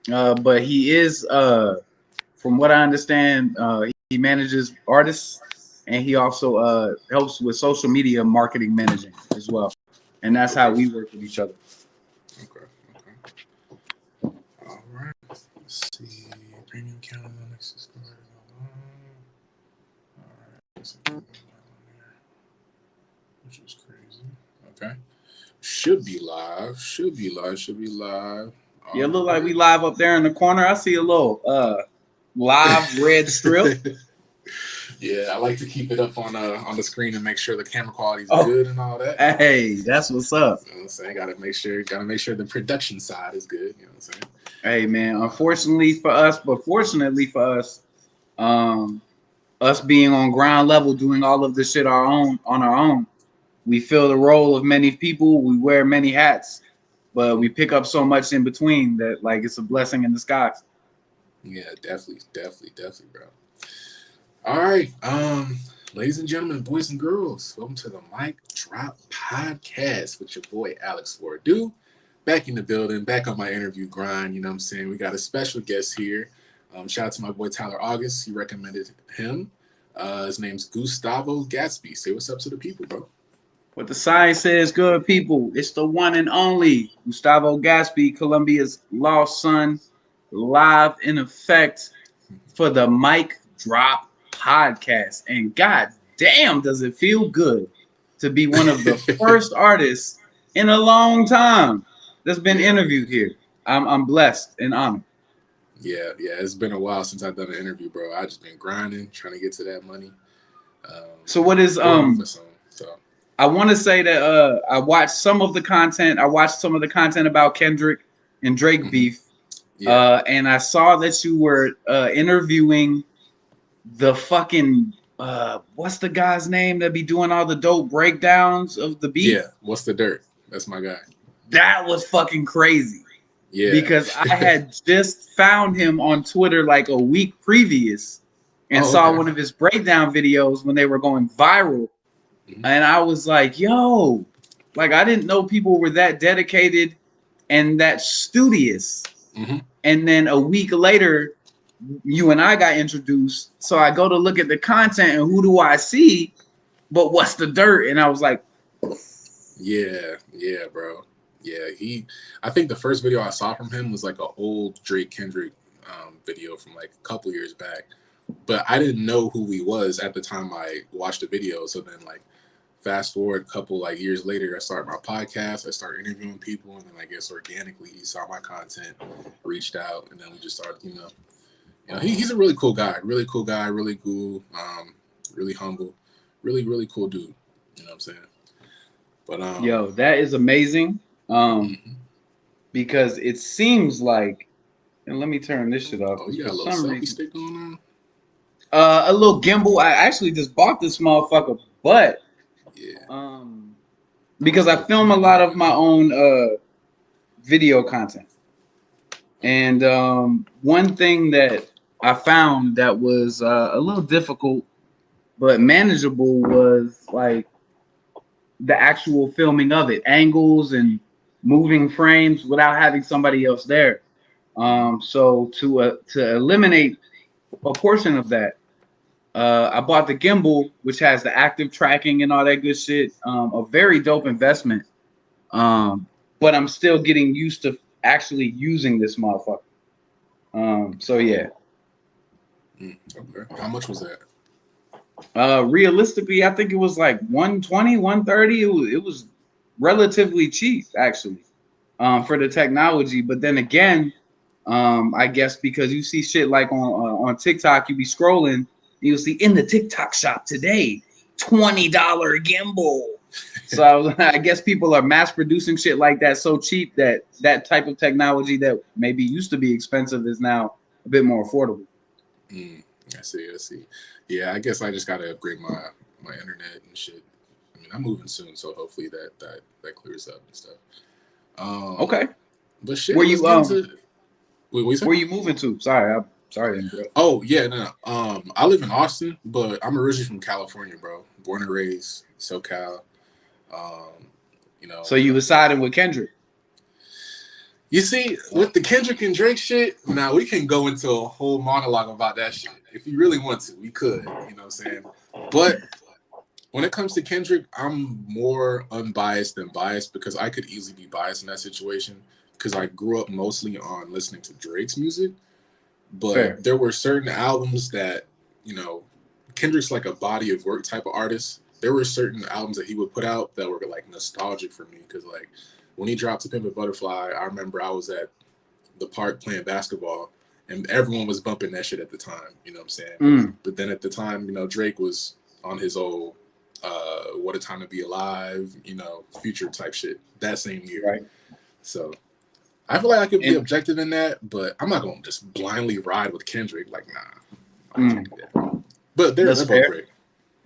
But he is, from what I understand, he manages artists, and he also helps with social media marketing managing as well. And that's how Okay. we work with each other. Okay. Okay. All right. Let's see. Premium calendar next is all right. There's a premium one on there, which is crazy. Okay. Should be live. Should be live. Should be live. Yeah, All look like we right. live up there in the corner. I see a little live red strip. Yeah, I like to keep it up on the screen and make sure the camera quality is Oh, good and all that. hey, that's what's up. You know what I'm saying? Gotta make sure the production side is good. You know what I'm saying? Hey man, unfortunately for us, but fortunately for us, um, us being on ground level, doing all of this shit our own on our own, we fill the role of many people. We wear many hats, but we pick up so much in between that like it's a blessing in disguise. Yeah, definitely, definitely, definitely, bro. All right, ladies and gentlemen, boys and girls, welcome to the Mic Drop Podcast with your boy Alex Fordu. Back in the building, back on my interview grind. You know what I'm saying? We got a special guest here. Shout out to my boy Tyler August. He recommended him. His name's Gustavo Gatsby. Say what's up to the people, bro. What the sign says, good people, it's the one and only Gustavo Gatsby, Colombia's lost son, live in effect for the Mic Drop podcast. And god damn, does it feel good to be one of the first artists in a long time that's been Yeah, interviewed here. I'm blessed and honored. yeah, yeah. It's been a while since I've done an interview, bro. I just been grinding, trying to get to that money. So what is Doing movement song. So I want to say that I watched some of the content. I watched some of the content about Kendrick and Drake hmm beef. yeah. And I saw that you were interviewing the fucking what's the guy's name that be doing all the dope breakdowns of the Yeah, beef? what's the dirt? That's my guy. That was fucking crazy Yeah. because I had just found him on Twitter like a week previous and Oh, saw okay. one of his breakdown videos when they were going viral. hmm And I was like, yo, like I didn't know people were that dedicated and that studious. hmm And then a week later, you and I got introduced. So I go to look at the content and who do I see? But what's the dirt? And I was like, Yeah, yeah, bro. Yeah, he. I think the first video I saw from him was like an old Drake Kendrick video from like a couple years back, but I didn't know who he was at the time I watched the video. So then, like, fast forward a couple like years later, I started my podcast. I started interviewing people, and then I guess organically he saw my content, reached out, and then we just started. He's a really cool guy, really cool, really humble, really cool dude. You know what I'm saying? But yo, that is amazing. mhm. Because it seems like, and let me turn this shit off Oh, because you for got a little some selfie reason, stick going on? a little gimbal. I actually just bought this motherfucker, but Yeah. um, because I Oh, film a there lot we of my go. own video content. Okay. And one thing that I found that was a little difficult but manageable was like the actual filming of it, angles and moving frames without having somebody else there. hmm So to eliminate a portion of that, I bought the gimbal, which has the active tracking and all that good shit. A very dope investment. But I'm still getting used to actually using this motherfucker. So yeah. Okay. How much was that? Realistically, I think it was like 120, 130. It was relatively cheap actually, for Okay. the technology. But then again, I guess because you see shit like on TikTok, you be scrolling, you'll see in the TikTok shop today, $20 gimbal. So I guess people are mass producing shit like that so cheap that that type of technology that maybe used to be expensive is now a bit more affordable. Mm, I see. I see. Yeah, I guess I just gotta upgrade my internet and shit. I mean, I'm moving soon, so hopefully that clears up and stuff. Um, Okay. but Where shit, let's you get into. Wait, what you say? where you moving to? Sorry, I'm sorry to interrupt. Oh yeah, no, no. I live in Austin, but I'm originally from California, bro. Born and raised SoCal. Um, you know, So you was siding with Kendrick. You see, with the Kendrick and Drake shit, now we can go into a whole monologue about that shit. If you really want to, we could. You know what I'm saying? But when it comes to Kendrick, I'm more unbiased than biased because I could easily be biased in that situation because I grew up mostly on listening to Drake's music. But Fair. there were certain albums that, you know, Kendrick's like a body of work type of artist. There were certain albums that he would put out that were like nostalgic for me because like when he dropped "To Pimp a Butterfly," I remember I was at the park playing basketball and everyone was bumping that shit at the time. You know what I'm saying? Mm. But then at the time, you know, Drake was on his old "What a Time to Be Alive," you know, future type shit that same year. Right. So I feel like I could be And objective in that, but I'm not gonna just blindly ride with Kendrick. Like, nah, I can't mm, do that. But that's they're both fair. great.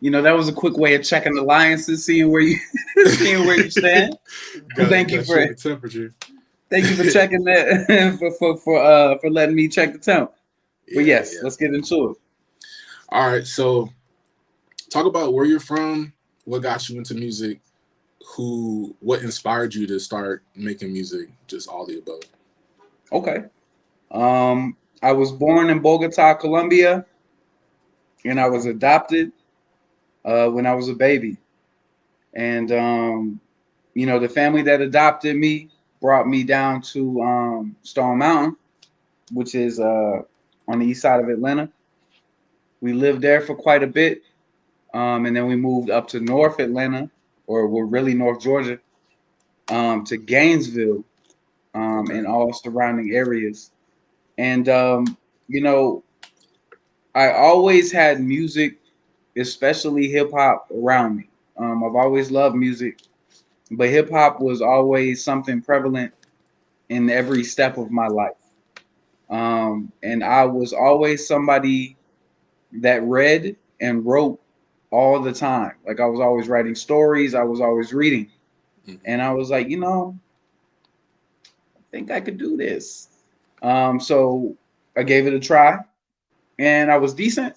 You know, that was a quick way of checking alliances, seeing where you seeing where you stand. got Thank you got for check the temperature. thank you for checking that for letting me check the temp. But Yeah, yes, yeah. let's get into it. All right, so talk about where you're from, what got you into music, what inspired you to start making music, just all the above. Okay. I was born in Bogota, Colombia, and I was adopted when I was a baby. And you know, the family that adopted me brought me down to Stone Mountain, which is on the east side of Atlanta. We lived there for quite a bit, and then we moved up to North Atlanta, or we're really North Georgia, to Gainesville, Okay. and all surrounding areas. And you know, I always had music, especially hip hop, around me. I've always loved music, but hip hop was always something prevalent in every step of my life. And I was always somebody that read and wrote all the time. Like I was always writing stories, I was always reading. Hmm. And I was like, you know, I think I could do this. So I gave it a try and I was decent.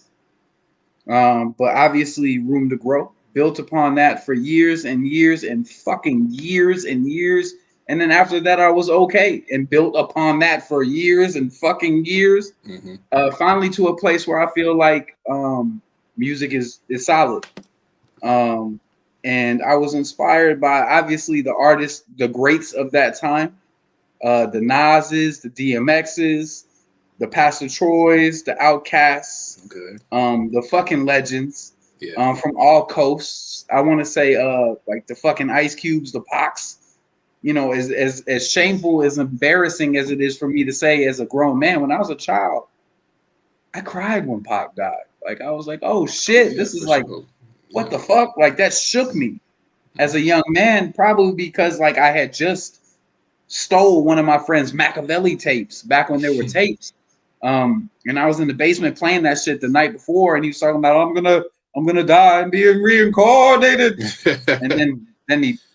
But obviously room to grow. Built upon that for years and years and fucking years and years. And then after that, I was okay and built upon that for years and fucking years. Hmm. Finally, to a place where I feel like music is solid. Um, and I was inspired by obviously the artists, the greats of that time, the Nas's, the DMX's, the Pastor Troy's, the Outcasts, Okay. the fucking legends Yeah. from all coasts. I want to say like the fucking Ice Cubes, the Pox. You know, as shameful, as embarrassing as it is for me to say as a grown man, when I was a child, I cried when Pac died. Like I was like, oh shit, Yeah, this is for like sure. what Yeah. the fuck? Like that shook me as a Hmm. young man, probably because like I had just stole one of my friend's Machiavelli tapes back when there were tapes. And I was in the basement playing that shit the night before, and he was talking about I'm gonna die and being reincarnated. And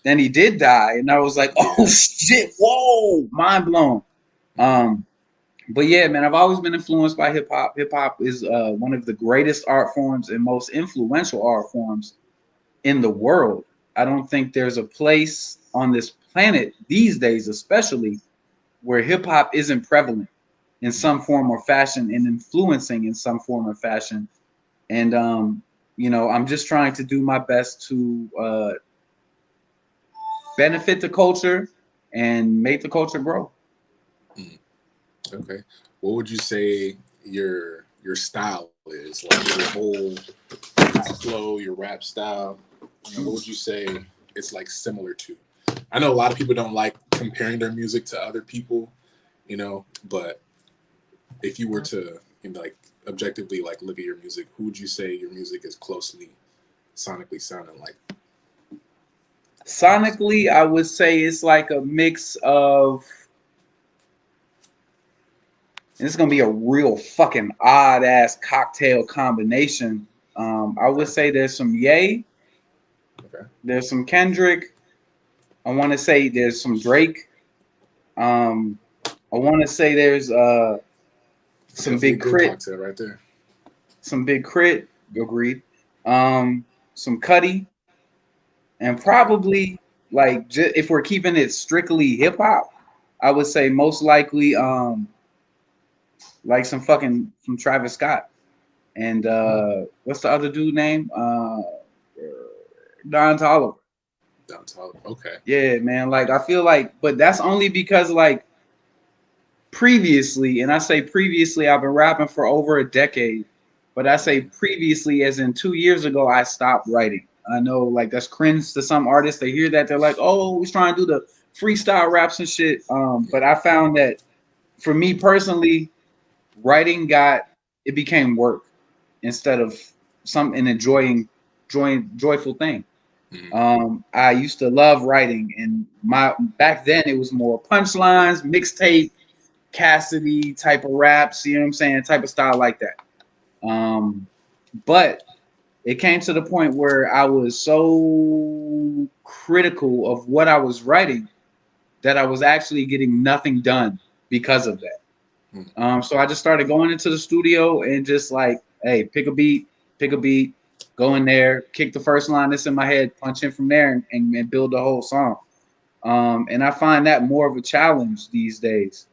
then he did die, and I was like, oh Yeah. shit, whoa, mind blown. Um, but yeah, man, I've always been influenced by hip hop. Hip hop is one of the greatest art forms and most influential art forms in the world. I don't think there's a place on this planet these days, especially where hip hop isn't prevalent in some form or fashion and influencing in some form or fashion. And you know, I'm just trying to do my best to benefit the culture and make the culture grow. Mm. Okay. What would you say your style is? Like your whole flow, your rap style. You know, what would you say it's like similar to? I know a lot of people don't like comparing their music to other people, you know, but if you were to, you know, like objectively like look at your music, who would you say your music is closely sonically sounding like? Sonically, I would say it's like a mix of. And it's gonna be a real fucking odd ass cocktail combination. I would say there's some Ye, Okay. there's some Kendrick. I want to say there's some Drake. Um, I want to say there's some Definitely a big good crit, cocktail right there. some big crit. Agreed. Some Cuddy, and Okay. probably like if we're keeping it strictly hip hop, I would say most likely like some Travis Scott and what's the other dude name? Don Toliver. Down South. Okay. Yeah, man. Like I feel like, but that's only because like previously, and I say previously, I've been rapping for over a decade, but I say previously as in 2 years ago, I stopped writing. I know like that's cringe to some artists. They hear that, they're like, oh, he's trying to do the freestyle raps and shit. Yeah. But I found that for me personally, writing got it became work instead of some an joyful thing. Mhm. I used to love writing, and my back then it was more punchlines, mixtape, Cassidy type of raps. You know what I'm saying? Type of style like that. Um, but it came to the point where I was so critical of what I was writing that I was actually getting nothing done because of that. Mhm. So I just started going into the studio and just like, hey, pick a beat, go in there, kick the first line that's in my head, punch in from there, and build the whole song. And I find that more of a challenge these days.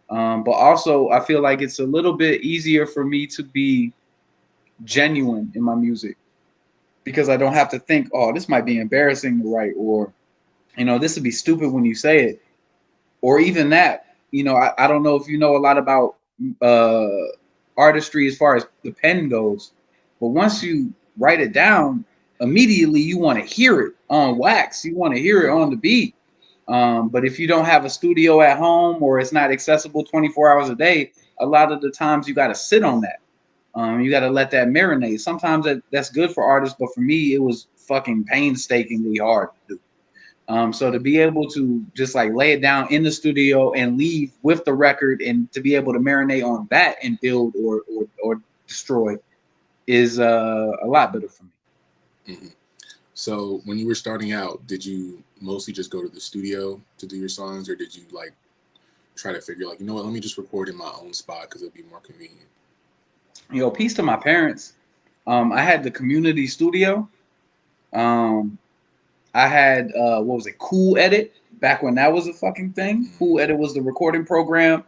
But also, I feel like it's a little bit easier for me to be genuine in my music because I don't have to think, oh, this might be embarrassing to write, or this would be stupid when you say it, or even that. I don't know if you know a lot about uh, artistry as far as the pen goes, but once you write it down, immediately you want to hear it on wax. You want to hear it on the beat. But if you don't have a studio at home or it's not accessible 24 hours a day, a lot of the times you got to sit on that. You got to let that marinate. Sometimes that's good for artists, but for me, it was fucking painstakingly hard to do. So to be able to just like lay it down in the studio and leave with the record and to be able to marinate on that and build or destroy is a lot better for me. Mhm. So when you were starting out, did you mostly just go to the studio to do your songs, or did you like try to figure like, you know what, let me just record in my own spot because it'll be more convenient? Peace to my parents. I had the community studio. Um, I had what was it, Cool Edit, back when that was a fucking thing. Cool Edit was the recording program,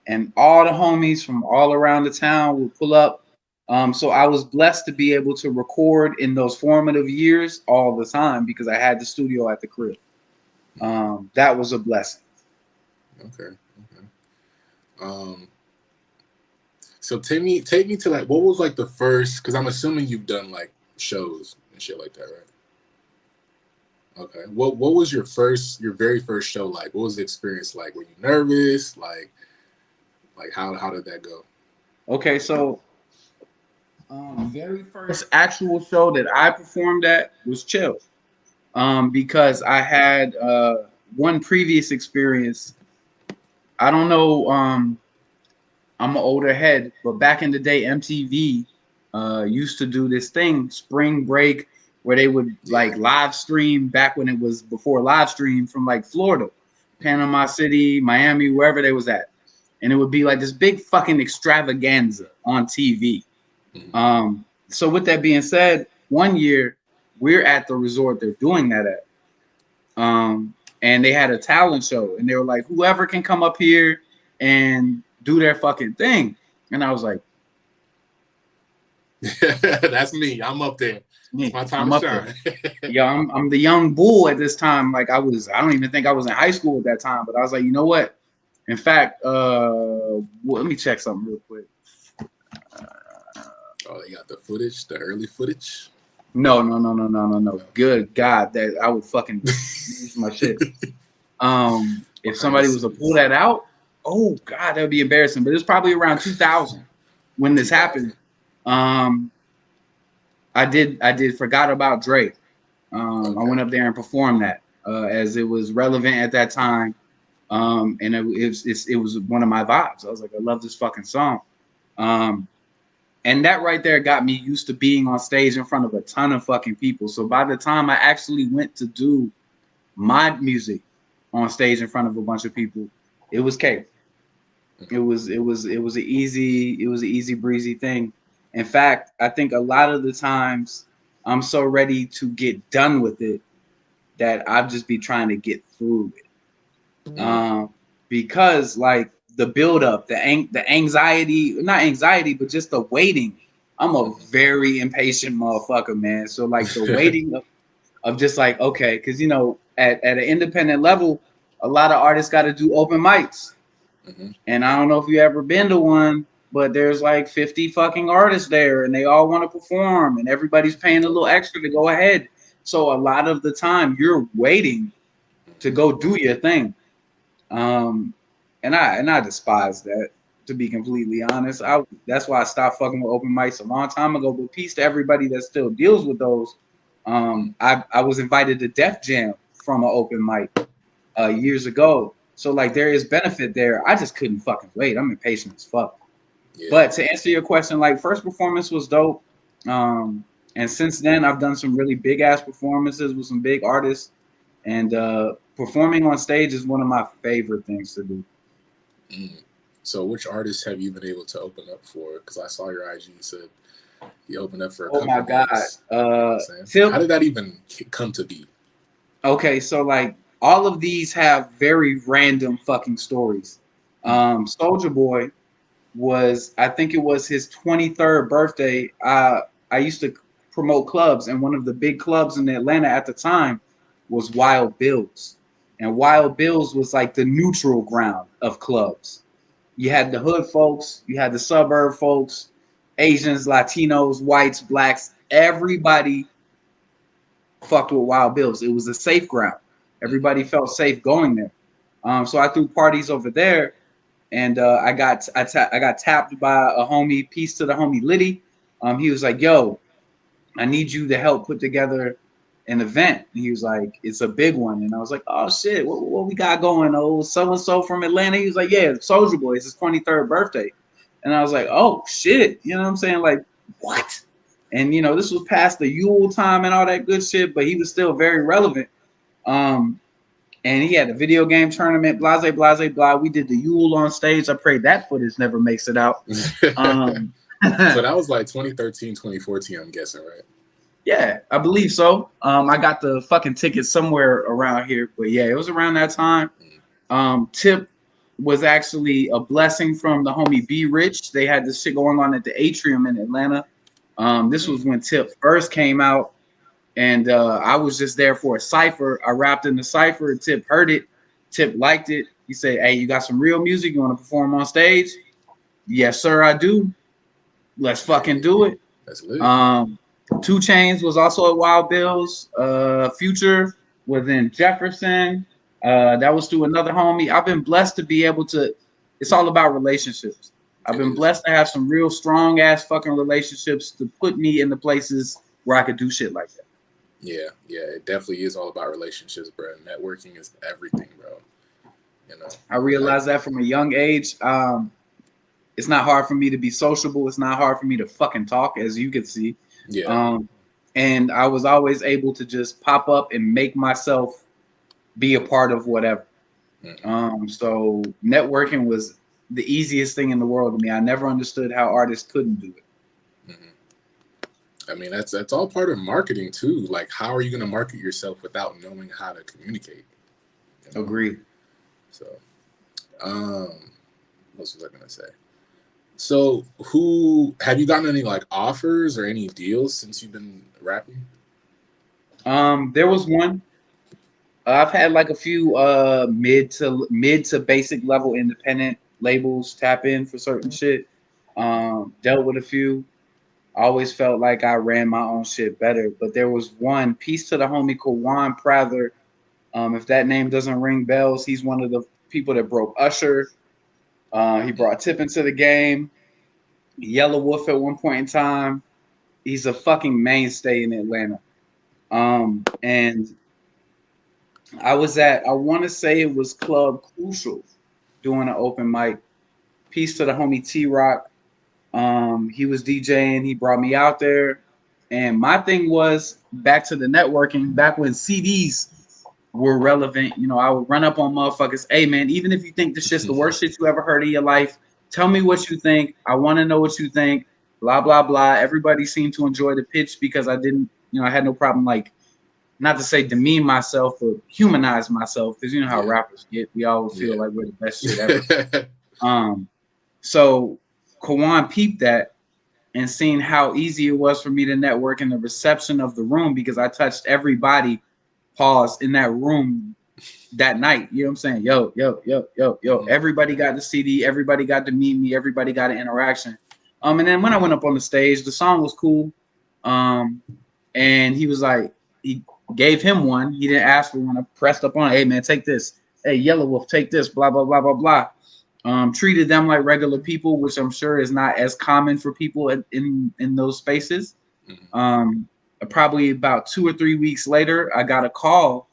and all the homies from all around the town would pull up. So I was blessed to be able to record in those formative years all the time because I had the studio at the crib. That was a blessing. Okay. Okay. Um, so take me to like what was like the first, because I'm assuming you've done like shows and shit like that, right? Okay. What was your very first show like? What was the experience like? Were you nervous? Like how did that go? Okay, so very first actual show that I performed at was Chill. Because I had one previous experience. I don't know. I'm an older head, but back in the day, MTV used to do this thing, Spring Break, where they would Yeah. like live stream back when it was before live stream from like Florida, Panama City, Miami, wherever they was at, and it would be like this big fucking extravaganza on TV. Mhm. So with that being said, one year we're at the resort they're doing that at. And they had a talent show, and they were like, whoever can come up here and do their fucking thing. And I was like, That's me. I'm up there. It's me, my time I'm to up there. shine. Yeah, I'm the young bull at this time. Like I don't even think I was in high school at that time, but I was like, you know what? In fact, let me check something real quick. Oh, they got the footage, the early footage. No, no, no, no, no, no, no. No. Good God, that I would fucking lose my shit. If Behind the somebody was to pull scenes. that out, oh God, that would be embarrassing. But it's probably around 2000 when this happened. 2000. Um, I did forgot about Dre. I Okay. went up there and performed that as it was relevant at that time. And it was one of my vibes. I was like, I love this fucking song. Um, and that right there got me used to being on stage in front of a ton of fucking people. So by the time I actually went to do my music on stage in front of a bunch of people, it was cake. It was an easy breezy thing. In fact, I think a lot of the times I'm so ready to get done with it that I'll just be trying to get through it. Mm. because like the build up, the anxiety, not anxiety, but just the waiting. I'm a very impatient motherfucker, man. So like the waiting of just like, okay, because you know, at an independent level, a lot of artists got to do open mics. Hmm. And I don't know if you ever been to one, but there's like 50 fucking artists there and they all want to perform and everybody's paying a little extra to go ahead. So a lot of the time you're waiting to go do your thing. Um, and I despise that, to be completely honest. That's why I stopped fucking with open mics a long time ago. But peace to everybody that still deals with those. I was invited to Def Jam from an open mic years ago. So like there is benefit there. I just couldn't fucking wait. I'm impatient as fuck. Yeah. But to answer your question, like first performance was dope. And since then I've done some really big ass performances with some big artists. And performing on stage is one of my favorite things to do. Mm. So, which artists have you been able to open up for? Because I saw your IG said you opened up for a Oh couple my of God. names. You know what I'm saying? How Tip. did that even come to be? Okay, so like all of these have very random fucking stories. Mm. Soldier Boy was, I think it was his 23rd birthday. I used to promote clubs, and one of the big clubs in Atlanta at the time was Wild Bill's. And Wild Bill's was like the neutral ground of clubs. You had the hood folks, you had the suburb folks, Asians, Latinos, whites, blacks, everybody fucked with Wild Bills. It was a safe ground. Everybody felt safe going there. So I threw parties over there, and I got tapped by a homie. Peace to the homie Liddy. He was like, "Yo, I need you to help put together an event." And he was like, "It's a big one." And I was like, "Oh shit, what we got going? Oh, so and so from Atlanta." He was like, "Yeah, Soldier Boy. It's his 23rd birthday." And I was like, "Oh shit," you know what I'm saying? Like, what? And you know, this was past the Yule time and all that good shit, but he was still very relevant. Um, and he had a video game tournament, blase, blase, blah. We did the Yule on stage. I pray that footage never makes it out. Um, So that was like 2013, 2014, I'm guessing, right? yeah, I believe so. I got the fucking tickets somewhere around here, but yeah, it was around that time. Tip was actually a blessing from the homie B Rich. They had this shit going on at the Atrium in Atlanta. This was when Tip first came out, and I was just there for a cipher. I rapped in the cipher. Tip heard it. Tip liked it. He said, "Hey, you got some real music? You want to perform on stage?" Yes, sir, I do. Let's fucking Hey, do it. that's lit. Um, Two Chains was also at Wild Bills. Future was in Jefferson. That was through another homie. I've been blessed to be able to. It's all about relationships. I've It been is. blessed to have some real strong ass fucking relationships to put me in the places where I could do shit like that. Yeah, yeah, it definitely is all about relationships, bro. Networking is everything, bro. You know, I like, realized that from a young age. It's not hard for me to be sociable. It's not hard for me to fucking talk, as you can see. yeah, Um, and I was always able to just pop up and make myself be a part of whatever. hmm, So networking was the easiest thing in the world to me. I never understood how artists couldn't do it. hmm. I mean, that's all part of marketing too. Like, how are you going to market yourself without knowing how to communicate? You know, Agree. so um, what was I going to say? So, who have you gotten any like offers or any deals since you've been rapping? There was one. I've had like a few mid to basic level independent labels tap in for certain shit. Dealt with a few. I always felt like I ran my own shit better, but there was one piece to the homie Kawan Prather. If that name doesn't ring bells, he's one of the people that broke Usher. He brought Tip into the game. Yellow Wolf at one point in time. He's a fucking mainstay in Atlanta. And I want to say it was Club Crucial doing an open mic. Peace to the homie T Rock. He was DJing. He brought me out there. And my thing was back to the networking, back when CDs were relevant. You know, I would run up on motherfuckers. Hey, man, even if you think this shit's the worst shit you ever heard in your life, tell me what you think. I want to know what you think. Blah, blah, blah. Everybody seemed to enjoy the pitch because I didn't, you know, I had no problem like not to say demean myself, but humanize myself, because you know how Yeah. rappers get. We always feel Yeah. like we're the best shit ever. Um, so Kawan peeped that and seen how easy it was for me to network in the reception of the room because I touched everybody, pause, in that room that night. You know what I'm saying? Yo, yo, yo, yo, yo. Mhm. Everybody got the CD. Everybody got to meet me. Everybody got an interaction. And then when I went up on the stage, the song was cool. Um, and he was like, he gave him one. He didn't ask for one. I pressed up on it. Hey man, take this. Hey, Yellow Wolf, take this. Blah blah blah blah blah. Treated them like regular people, which I'm sure is not as common for people in those spaces. Mhm. Um, Probably about 2 or 3 weeks later, I got a call.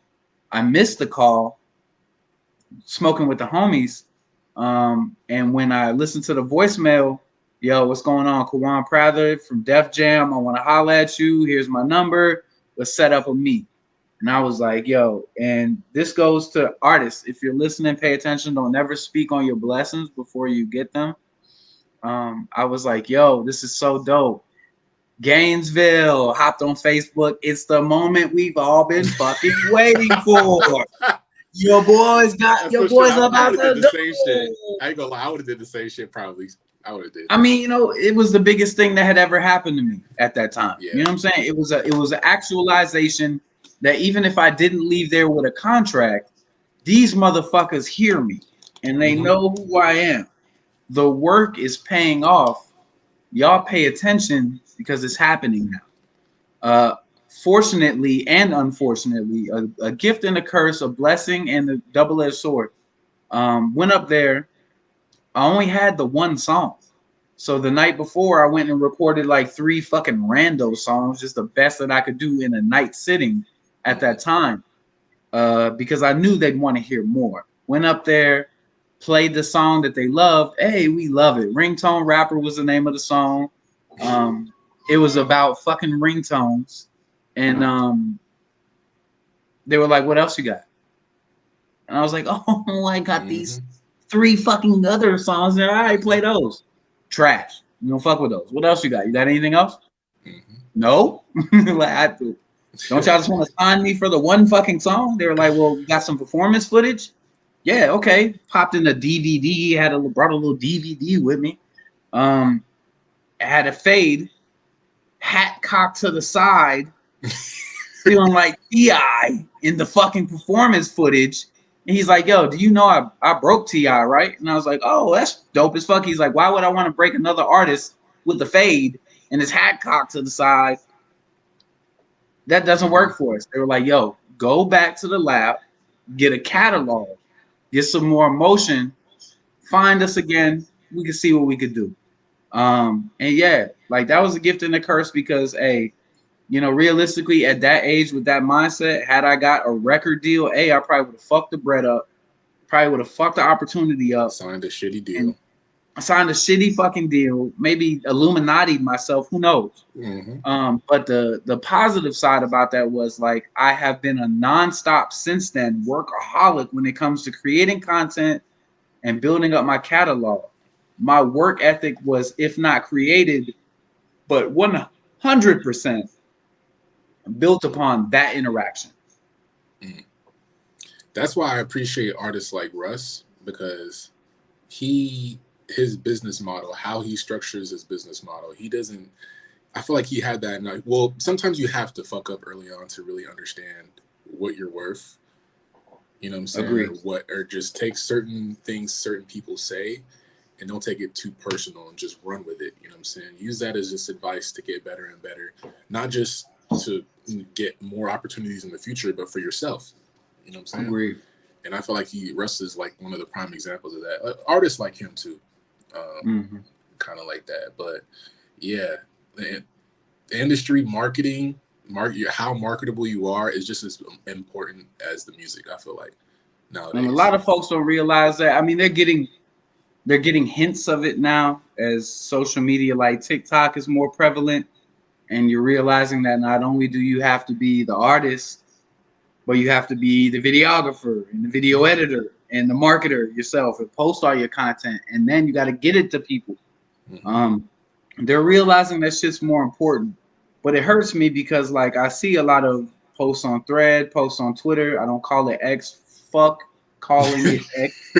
I missed the call, smoking with the homies. And when I listened to the voicemail, yo, what's going on? Kawan Prather from Def Jam. I want to holla at you. Here's my number. Let's set up a meet. And I was like, yo, and this goes to artists. If you're listening, pay attention. Don't never speak on your blessings before you get them. I was like, yo, this is so dope. Gainesville hopped on Facebook. It's the moment we've all been fucking waiting for. That's Your for sure. boys I about would have did to the same shit. do. I ain't gonna lie. I would have did the same shit probably. I would have did. I mean, it was the biggest thing that had ever happened to me at that time. Yeah. You know what I'm saying? It was an actualization that even if I didn't leave there with a contract, these motherfuckers hear me and they Hmm. know who I am. The work is paying off. Y'all pay attention because it's happening now. Uh, Fortunately and unfortunately, a gift and a curse, a blessing and a double-edged sword. Went up there. I only had the one song. So the night before, I went and recorded like 3 fucking rando songs, just the best that I could do in a night sitting at Hmm. that time, because I knew they'd want to hear more. Went up there, played the song that they loved. Hey, we love it. Ringtone Rapper was the name of the song. It was about fucking ringtones, and they were like, "What else you got?" And I was like, "Oh, I got these Hmm. 3 fucking other songs, and I already play those. Trash. You don't fuck with those. What else you got? You got anything else?" Hmm. No. Like, don't y'all just want to sign me for the one fucking song? They were like, "Well, we got some performance footage." Yeah, okay. Popped in a DVD. Brought a little DVD with me. Um, had a fade, hat cocked to the side, feeling like Ti in the fucking performance footage. And he's like, "Yo, do you know I broke Ti, right?" And I was like, "Oh, that's dope as fuck." He's like, "Why would I want to break another artist with the fade and his hat cocked to the side? That doesn't Hmm. work for us." They were like, "Yo, go back to the lab, get a catalog, get some more emotion, find us again. We can see what we could do." And yeah, like that was a gift and a curse because, hey, realistically, at that age with that mindset, had I got a record deal, I probably would have fucked the bread up, probably would have fucked the opportunity up, Signed a shitty and deal. signed a shitty fucking deal, maybe Illuminati myself, who knows? Hmm. But the positive side about that was like I have been a nonstop since then workaholic when it comes to creating content and building up my catalog. My work ethic was, if not created, but 100% built upon that interaction. That's why I appreciate artists like Russ because his business model, how he structures his business model, he doesn't. I feel like he had that. Well, sometimes you have to fuck up early on to really understand what you're worth. You know what I'm saying, Agree. or just take certain things certain people say and don't take it too personal and just run with it. You know what I'm saying? Use that as just advice to get better and better, not just to get more opportunities in the future, but for yourself. You know what I'm saying? Agree. And I feel like Russ is like one of the prime examples of that. Artists like him too, Mm-hmm. kind of like that. But yeah, the industry how marketable you are is just as important as the music. I feel like And a nowadays. lot of folks don't realize that. I mean, they're getting hints of it now as social media like TikTok is more prevalent, and you're realizing that not only do you have to be the artist, but you have to be the videographer and the video editor and the marketer yourself and post all your content, and then you got to get it to people. Hmm. Um, they're realizing that shit's more important, but it hurts me because like I see a lot of posts on Thread, posts on Twitter. I don't call it X. Fuck calling it X.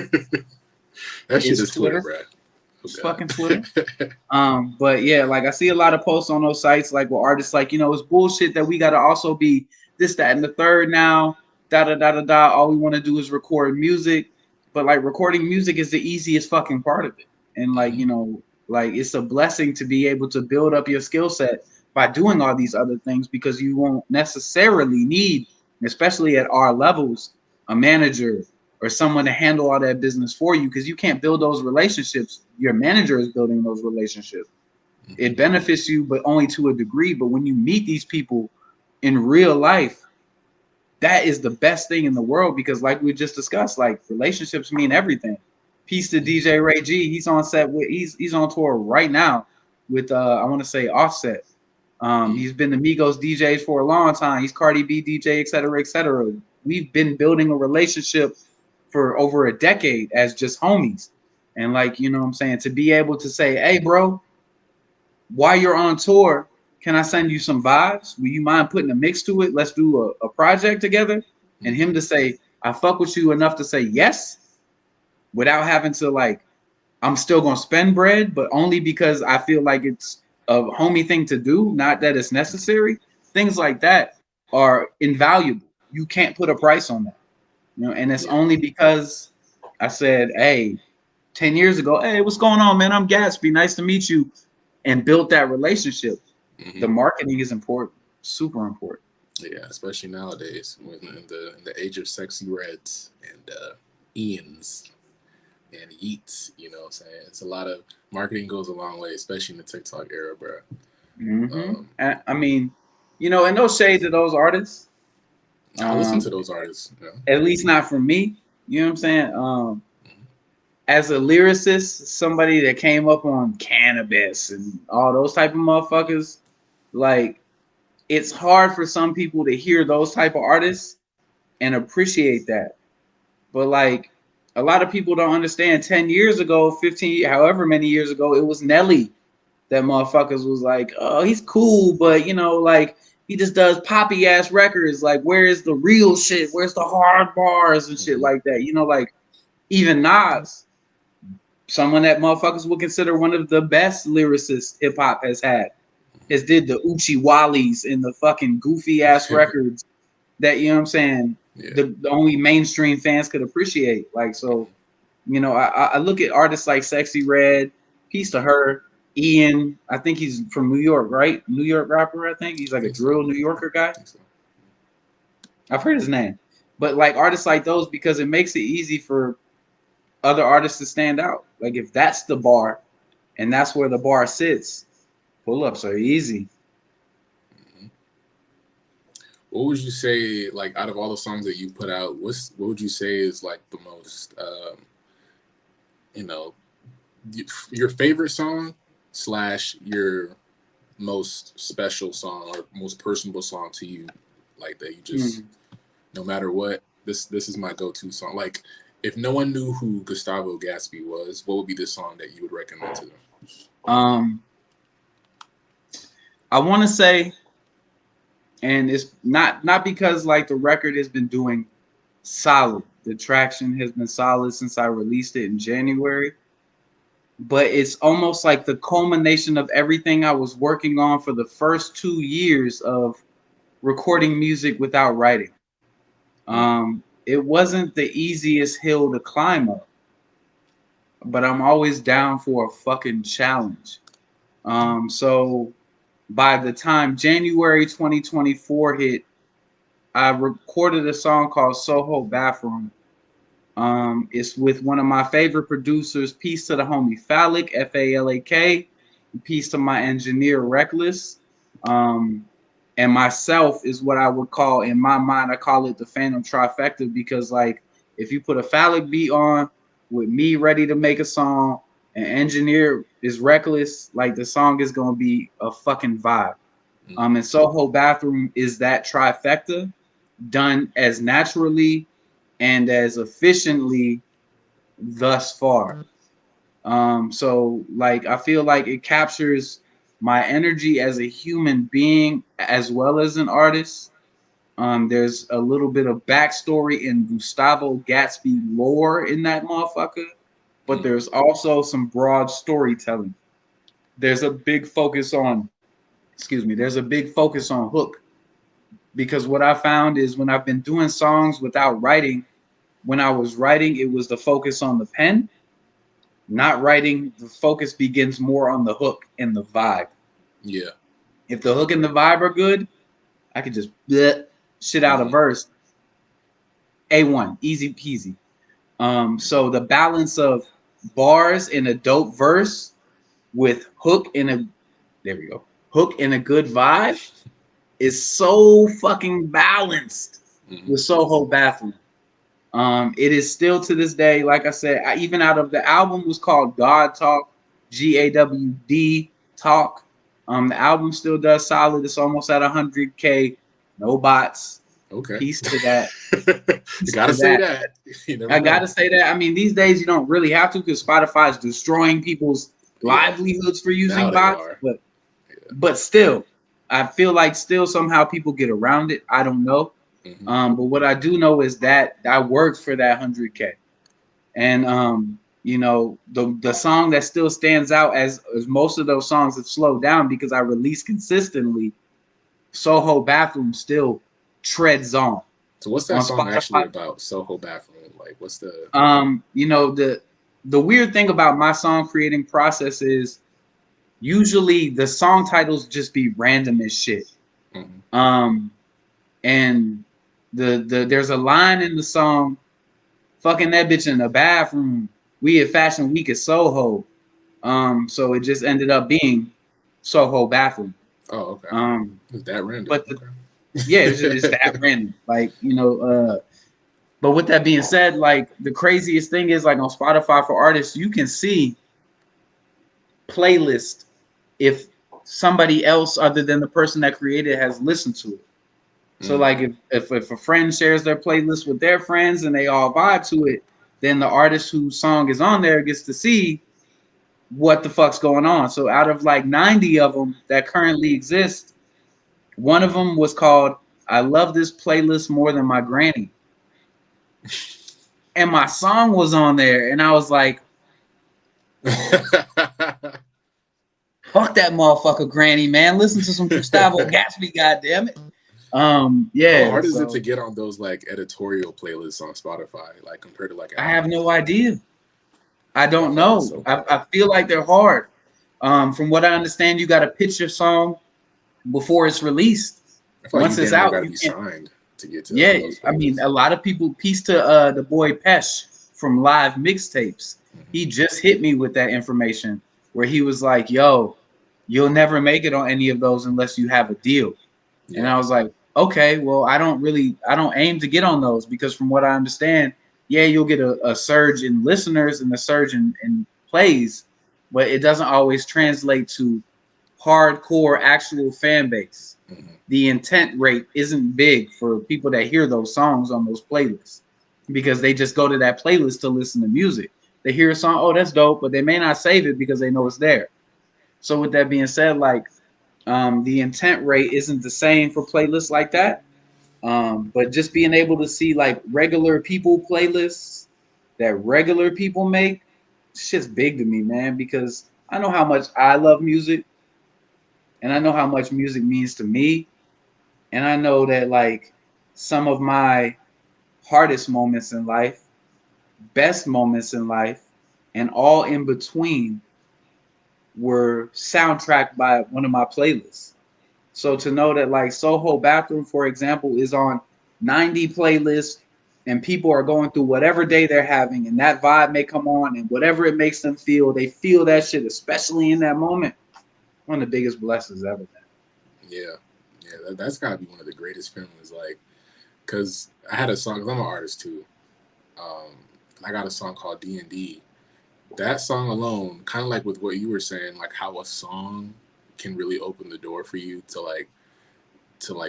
That shit It's is Twitter, Twitter. bro. Oh It's god. fucking Twitter. But yeah, like I see a lot of posts on those sites, like where artists like, it's bullshit that we gotta also be this, that, and the third now. Da da da da da. All we want to do is record music, but like recording music is the easiest fucking part of it. And like Hmm. like it's a blessing to be able to build up your skill set by doing all these other things because you won't necessarily need, especially at our levels, a manager or someone to handle all that business for you because you can't build those relationships. Your manager is building those relationships. Hmm. It benefits you, but only to a degree. But when you meet these people in real life, that is the best thing in the world because, like we just discussed, like relationships mean everything. Peace to DJ Ray G. He's on set with he's on tour right now with I want to say Offset. Hmm. He's been the Migos DJs for a long time. He's Cardi B DJ, et cetera, et cetera. We've been building a relationship for over a decade as just homies. And like, what I'm saying, to be able to say, hey, bro, while you're on tour, can I send you some vibes? Will you mind putting a mix to it? Let's do a project together. And him Hmm. to say, I fuck with you enough to say yes without having to like, I'm still gonna spend bread, but only because I feel like it's a homie thing to do, not that it's necessary. Things like that are invaluable. You can't put a price on that. And it's Yeah. only because I said, hey, 10 years ago, hey, what's going on, man? I'm Gatsby. Nice to meet you. And built that relationship. Hmm. The marketing is important, super important. Yeah, especially nowadays, in the age of sexy reds and Ians and Yeats. You know what I'm saying? It's a lot of marketing goes a long way, especially in the TikTok era, bro. Um, I mean, and no shade to those artists. I listen to Um, those artists. You know? at least not from me. You know what I'm saying? As a lyricist, somebody that came up on cannabis and all those type of motherfuckers, like it's hard for some people to hear those type of artists and appreciate that. But like a lot of people don't understand 10 years ago, 15, however many years ago, it was Nelly that motherfuckers was like, oh, he's cool, but like he just does poppy ass records. Like, where's the real shit? Where's the hard bars and shit Hmm. like that? Like even Nas, someone that motherfuckers would consider one of the best lyricists hip hop has did the Uchi Wallies and the fucking goofy ass records that Yeah. the only mainstream fans could appreciate. Like so, I look at artists like Sexy Red, Peace to Her, Ian. I think he's from New York, right? New York rapper. I think he's I like a think so. drill New Yorker guy. I think so. I've heard his name, but like artists like those because it makes it easy for other artists to stand out. Like if that's the bar and that's where the bar sits, pull ups are easy. Hmm. What would you say, like, out of all the songs that you put out, what would you say is like the most, you know, your favorite song slash your most special song or most personable song to you, like that you just, Hmm. no matter what, this is my go-to song. Like, if no one knew who Gustavo Gatsby was, what would be the song that you would recommend to them? Um, I want to say, and it's not because like the record has been doing solid. The traction has been solid since I released it in January, but it's almost like the culmination of everything I was working on for the first 2 years of recording music without writing. Mm. It wasn't the easiest hill to climb up, but I'm always down for a fucking challenge. So by the time January 2024 hit, I recorded a song called Soho Bathroom. It's with one of my favorite producers. Peace to the homie Phallic, Falak. Peace to my engineer Reckless. Um, and myself is what I would call, in my mind, I call it the Phantom Trifecta because, like, if you put a Phallic beat on with me ready to make a song, and engineer is Reckless, like the song is gonna be a fucking vibe. Mm. And Soho Bathroom is that trifecta done as naturally and as efficiently thus far. So like I feel like it captures my energy as a human being as well as an artist. There's a little bit of backstory and Gustavo Gatsby lore in that motherfucker, but Mm. there's also some broad storytelling. There's a big focus on, excuse me, there's a big focus on hook, because what I found is when I've been doing songs without writing, when I was writing, it was the focus on the pen. Not writing, the focus begins more on the hook and the vibe. Yeah. If the hook and the vibe are good, I could just bleh, shit out a Hmm. verse. A1, easy peasy. So the balance of bars in a dope verse with hook in a, there we go, hook in a good vibe is so fucking balanced Hmm. with Soho Bathroom. It is still to this day, like I said, even out of the album was called God Talk, GAWD Talk. The album still does solid. It's almost at 100K. No bots. Okay. Peace to that. You Peace gotta to say that. that. You never I know. gotta say that. I mean, these days you don't really have to because Spotify is destroying people's Yeah. livelihoods for using Now they bots. are. Yeah. But still, I feel like still somehow people get around it. I don't know. Hmm. But what I do know is that I worked for that 100K. And the song that still stands out as most of those songs have slowed down because I release consistently, Soho Bathroom still treads So what's that on song actually Spotify. about? Soho Bathroom. Like, what's the? The weird thing about my song creating process is usually the song titles just be random as shit. Hmm. Um and the there's a line in the song, fucking that bitch in the bathroom. We at Fashion Week at Soho. So it just ended up being Soho Bathroom. Oh, okay. Um, It's that random. but yeah, it's Okay. that random. But with that being said, like the craziest thing is like on Spotify for artists, you can see playlist if somebody else other than the person that created has listened to it. So Mm. like if a friend shares their playlist with their friends and they all vibe to it, then the artist whose song is on there gets to see what the fuck's going on. So out of like 90 of them that currently exist, one of them was called I Love This Playlist More Than My Granny. And my song was on there and I was like, fuck that motherfucker granny, man. Listen to some Gustavo Gatsby, goddamn it. How Yeah, hard is it to so get on those like editorial playlists on Spotify, like compared to like I have albums? no idea. I I don't feel like it's know. so hard. I feel like they're hard. From what I understand, you got to pitch your song before it's released. I feel like you Once it's damn near out, got to you be can't. signed to get to Yeah, on those I mean, playlists. a lot of people piece to the boy Pesh from Live Mixtapes. He Hmm. just hit me with that information where he was like, "Yo, you'll never make it on any of those unless you have a deal." And Yeah. I was like, "Okay, well, I don't aim to get on those because from what I understand, yeah, you'll get a surge in listeners and a surge in plays, but it doesn't always translate to hardcore actual fan base. Hmm. The intent rate isn't big for people that hear those songs on those playlists because they just go to that playlist to listen to music. They hear a song, oh, that's dope, but they may not save it because they know it's there. So with that being said, like the intent rate isn't the same for playlists like that. But just being able to see like regular people playlists that regular people make, shit's big to me, man, because I know how much I love music and I know how much music means to me. And I know that like some of my hardest moments in life, best moments in life, and all in between were soundtracked by one of my playlists. So to know that like Soho Bathroom, for example, is on 90 playlists and people are going through whatever day they're having and that vibe may come on and whatever it makes them feel, they feel that shit, especially in that moment. One of the biggest blessings ever, man. Yeah. Yeah. That's got to be one of the greatest feelings. Like, because I had a song, 'cause I'm an artist too. Um, I got a song called D&D. That song alone, kind of like with what you were saying, like how a song can really open the door for you to like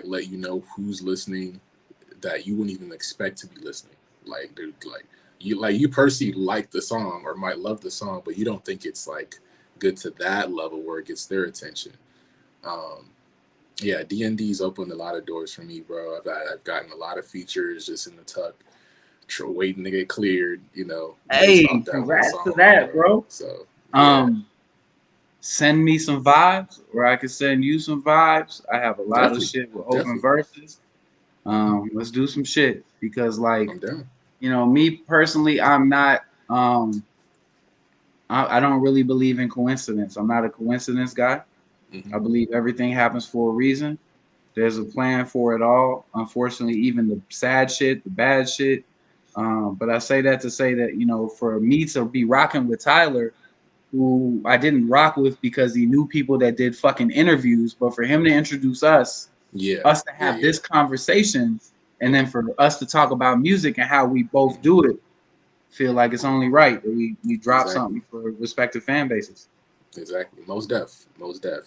let you know who's listening that you wouldn't even expect to be listening. Like, dude, like you personally like the song or might love the song, but you don't think it's like good to that level where it gets their attention. Um, Yeah, D&D's opened a lot of doors for me, bro. I've gotten a lot of features just in the tuck, waiting to get cleared, based Hey, off that one congrats to song, that, bro. bro. So yeah, Um, Send me some vibes, or I can send you some vibes. I have a lot of definitely, shit with open definitely. verses. Hmm. Let's do some shit because, like, I'm down. me personally, I'm not. Um, I don't really believe in coincidence. I'm not a coincidence guy. Hmm. I believe everything happens for a reason. There's a plan for it all. Unfortunately, even the sad shit, the bad shit. But I say that to say that for me to be rocking with Tyler, who I didn't rock with because he knew people that did fucking interviews, but for him to introduce Yeah, us to yeah, have yeah, this conversation, and yeah. then for us to talk about music and how we both Hmm. do it, feel like it's only right that we drop Exactly, something for respective fan bases. exactly. Most def,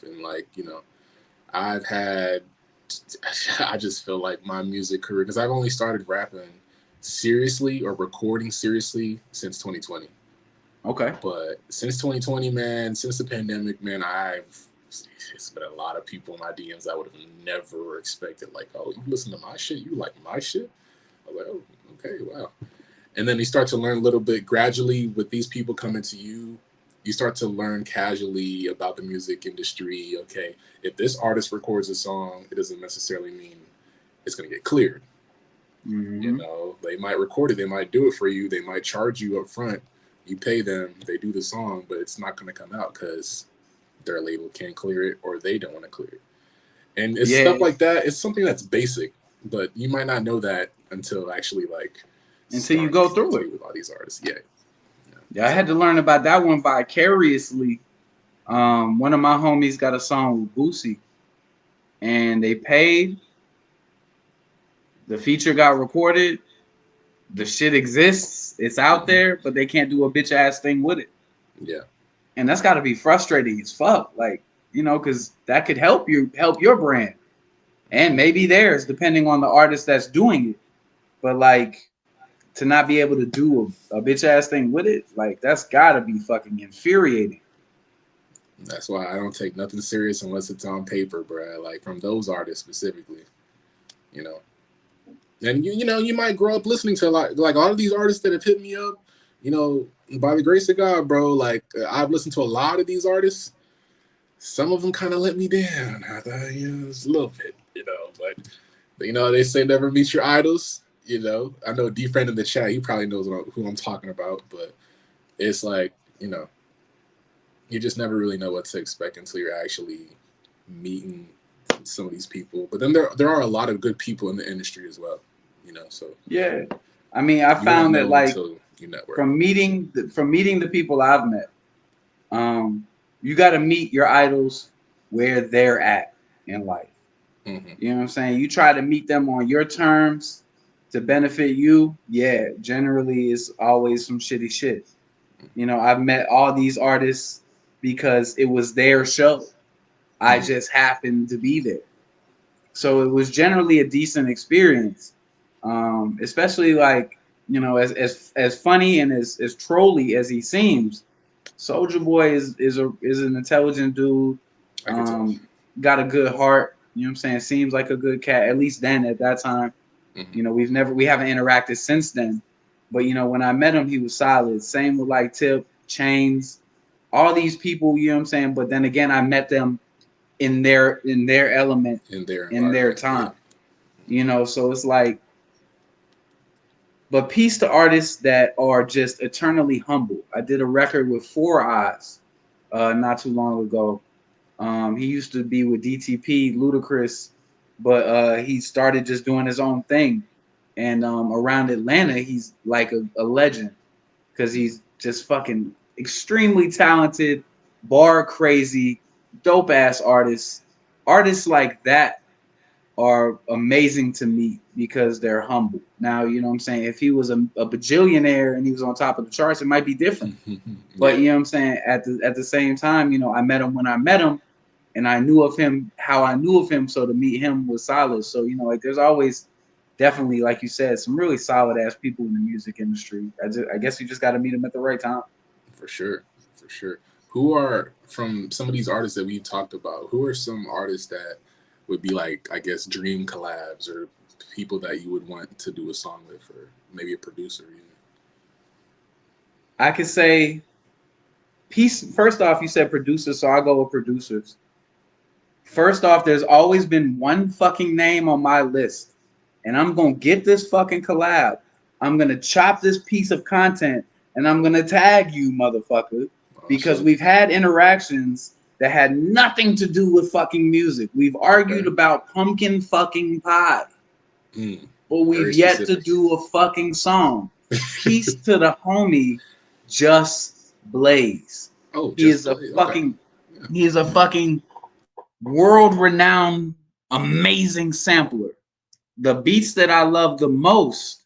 and like I've had. I just feel like my music career because I've only started rapping seriously or recording seriously since 2020. Okay. But since 2020, man, since the pandemic, man, it's been a lot of people in my DMs I would have never expected. Like, oh, you listen to my shit, you like my shit. I was like, oh, okay, wow. And then you start to learn a little bit gradually with these people coming to you. You start to learn casually about the music industry. Okay, if this artist records a song, it doesn't necessarily mean it's gonna get cleared. Hmm. They might record it, they might do it for you, they might charge you up front. You pay them, they do the song, but it's not going to come out because their label can't clear it or they don't want to clear it. And it's Yeah. stuff like that. It's something that's basic, but you might not know that until actually like Until you start go through connecting it. with all these artists. Yeah, yeah, Yeah, I had to exactly. learn about that one vicariously. One of my homies got a song with Boosie, and they paid. The feature got recorded. The shit exists. It's out Hmm. there, but they can't do a bitch ass thing with it. Yeah, And that's got to be frustrating as fuck. Like, because that could help your brand and maybe theirs, depending on the artist that's doing it. But like, to not be able to do a bitch ass thing with it, like, that's got to be fucking infuriating. that's why I don't take nothing serious unless it's on paper, bruh. Like from those artists specifically, you know. And you might grow up listening to like all of these artists that have hit me up. You know, by the grace of God, bro. Like I've listened to a lot of these artists. Some of them kind of let me down. I thought, it's a little bit, but they say never meet your idols. I know D friend in the chat. He probably knows who I'm talking about, but it's like you just never really know what to expect until you're actually meeting some of these people. But then there are a lot of good people in the industry as well. So Yeah. I mean, I you won't found that know like until you network from for sure. meeting the people I've met, um, you got to meet your idols where they're at in life. Hmm. You know what I'm saying? You try to meet them on your terms to benefit you. Yeah, generally it's always some shitty shit. I've met all these artists because it was their show. I Hmm. just happened to be there. So it was generally a decent experience. Especially like, as funny and as trolly as he seems, Soldier Boy is an intelligent dude. I could tell. Got a good heart. You know what I'm saying? Seems like a good cat. At least then at that time. Hmm. We haven't interacted since then. But when I met him, he was solid. Same with like Tip, Chains, all these people, you know what I'm saying? But then again, I met them in their element, In their in their environment, yeah. time. So it's like, but peace to artists that are just eternally humble. I did a record with Four Eyes not too long ago. He used to be with DTP, Ludacris, but he started just doing his own thing. And around Atlanta, he's like a legend because Hmm. he's just fucking extremely talented, bar crazy, dope ass artist. Artists like that are amazing to me because they're humble. Now, you know what I'm saying? If he was a bajillionaire and he was on top of the charts, it might be different. But Yeah, you know what I'm saying? At the same time, I met him when I met him and I knew of him how I knew of him. So to meet him was solid. So, like there's always definitely, like you said, some really solid ass people in the music industry. I guess you just got to meet them at the right time. for sure, Who are from some of these artists that we've talked about? Who are some artists that would be like, I guess, dream collabs or people that you would want to do a song with, or maybe a producer even? I could say piece. First off, you said producers, so I'll go with producers. First off, there's always been one fucking name on my list, and I'm gonna get this fucking collab. I'm gonna chop this piece of content, and I'm gonna tag you, motherfucker, because So we've had interactions that had nothing to do with fucking music. We've argued okay, about pumpkin fucking pie, mm, but we've very yet to specific. do a fucking song. Peace to the homie, Just Blaze. Oh, He just is a play. Okay, fucking yeah. he is a fucking world renowned, amazing sampler. The beats that I love the most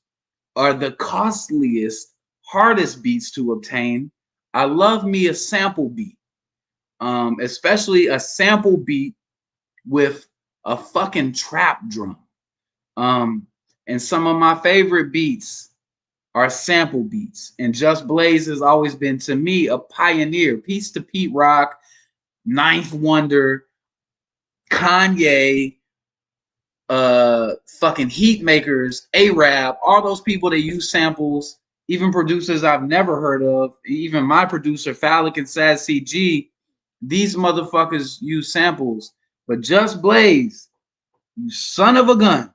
are the costliest, hardest beats to obtain. I love me a sample beat, especially a sample beat with a fucking trap drum. Um, and some of my favorite beats are sample beats. And Just Blaze has always been to me a pioneer. Peace to Pete Rock, Ninth Wonder, Kanye, fucking heat makers, Arab, all those people that use samples, even producers I've never heard of, even my producer Phallic and Sad CG, these motherfuckers use samples. But Just Blaze, you son of a gun,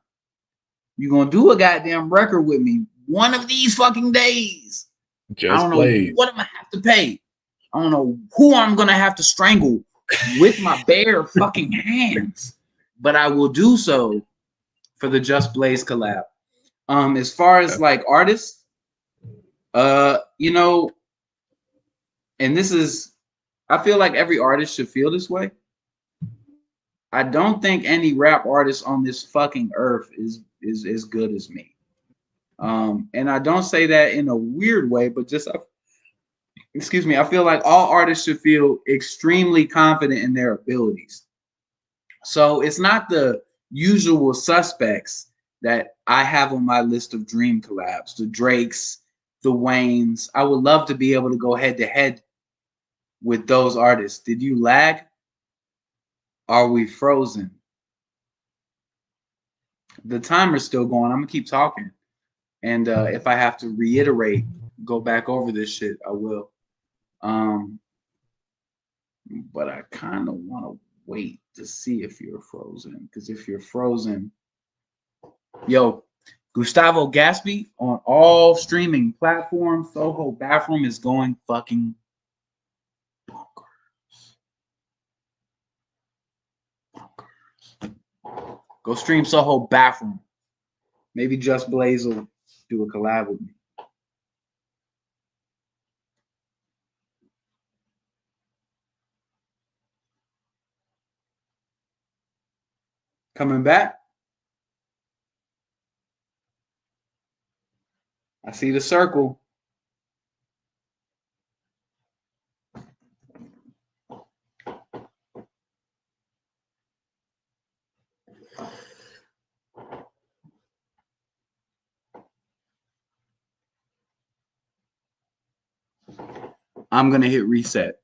you gonna do a goddamn record with me one of these fucking days. I Just don't know Blaze. what I'm gonna have to pay. I don't know who I'm gonna have to strangle with my bare fucking hands, but I will do so for the Just Blaze collab. As far as Yeah. like artists, you know, and this is, I feel like every artist should feel this way. I don't think any rap artist on this fucking earth is as good as me. And I don't say that in a weird way, but just excuse me, I feel like all artists should feel extremely confident in their abilities. So it's not the usual suspects that I have on my list of dream collabs, the Drakes, the Waynes. I would love to be able to go head to head with those artists. Did you lag? Are we frozen? The timer's still going. I'm gonna keep talking. And if I have to reiterate, go back over this shit, I will. Um, but I kind of want to wait to see if you're frozen. Because if you're frozen, yo, Gustavo Gatsby on all streaming platforms. Soho Bathroom is going fucking bonkers. Go stream Soho Bathroom. Maybe Just Blaze will do a collab with me. Coming back. I see the circle. I'm gonna hit reset.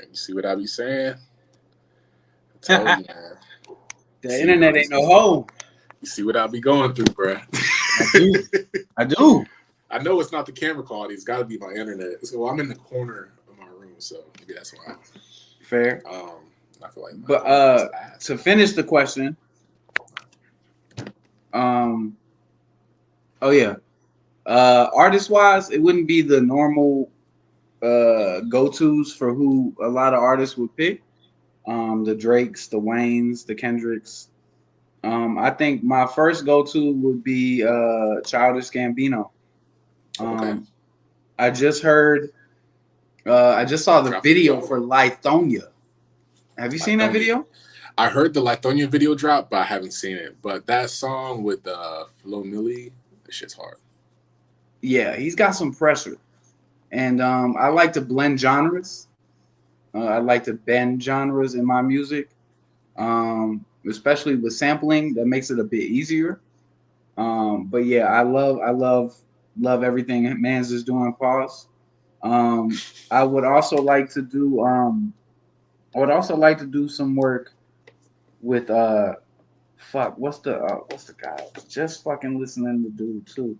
You see what I be saying? I told you, man. The internet ain't no hoe. You see what I be going through, bro. I do. I do. I know it's not the camera quality. It's got to be my internet. So I'm in the corner of my room, so maybe that's why. Fair. I feel like. But to finish the question, oh yeah, artist wise, it wouldn't be the normal go-tos for who a lot of artists would pick. The Drakes, the Waynes, the Kendricks. I think my first go-to would be Childish Gambino. Okay. I just heard. I just saw the video for Lithonia. Have you seen that video? I heard the Lithonia video drop, but I haven't seen it. But that song with Flo Milli, that shit's hard. Yeah, he's got some pressure, and I like to blend genres. I like to bend genres in my music, especially with sampling. That makes it a bit easier. But yeah, I love everything Mans is doing. Pause. I would also like to do. I would also like to do some work with what's the guy? I was just fucking listening to dude too.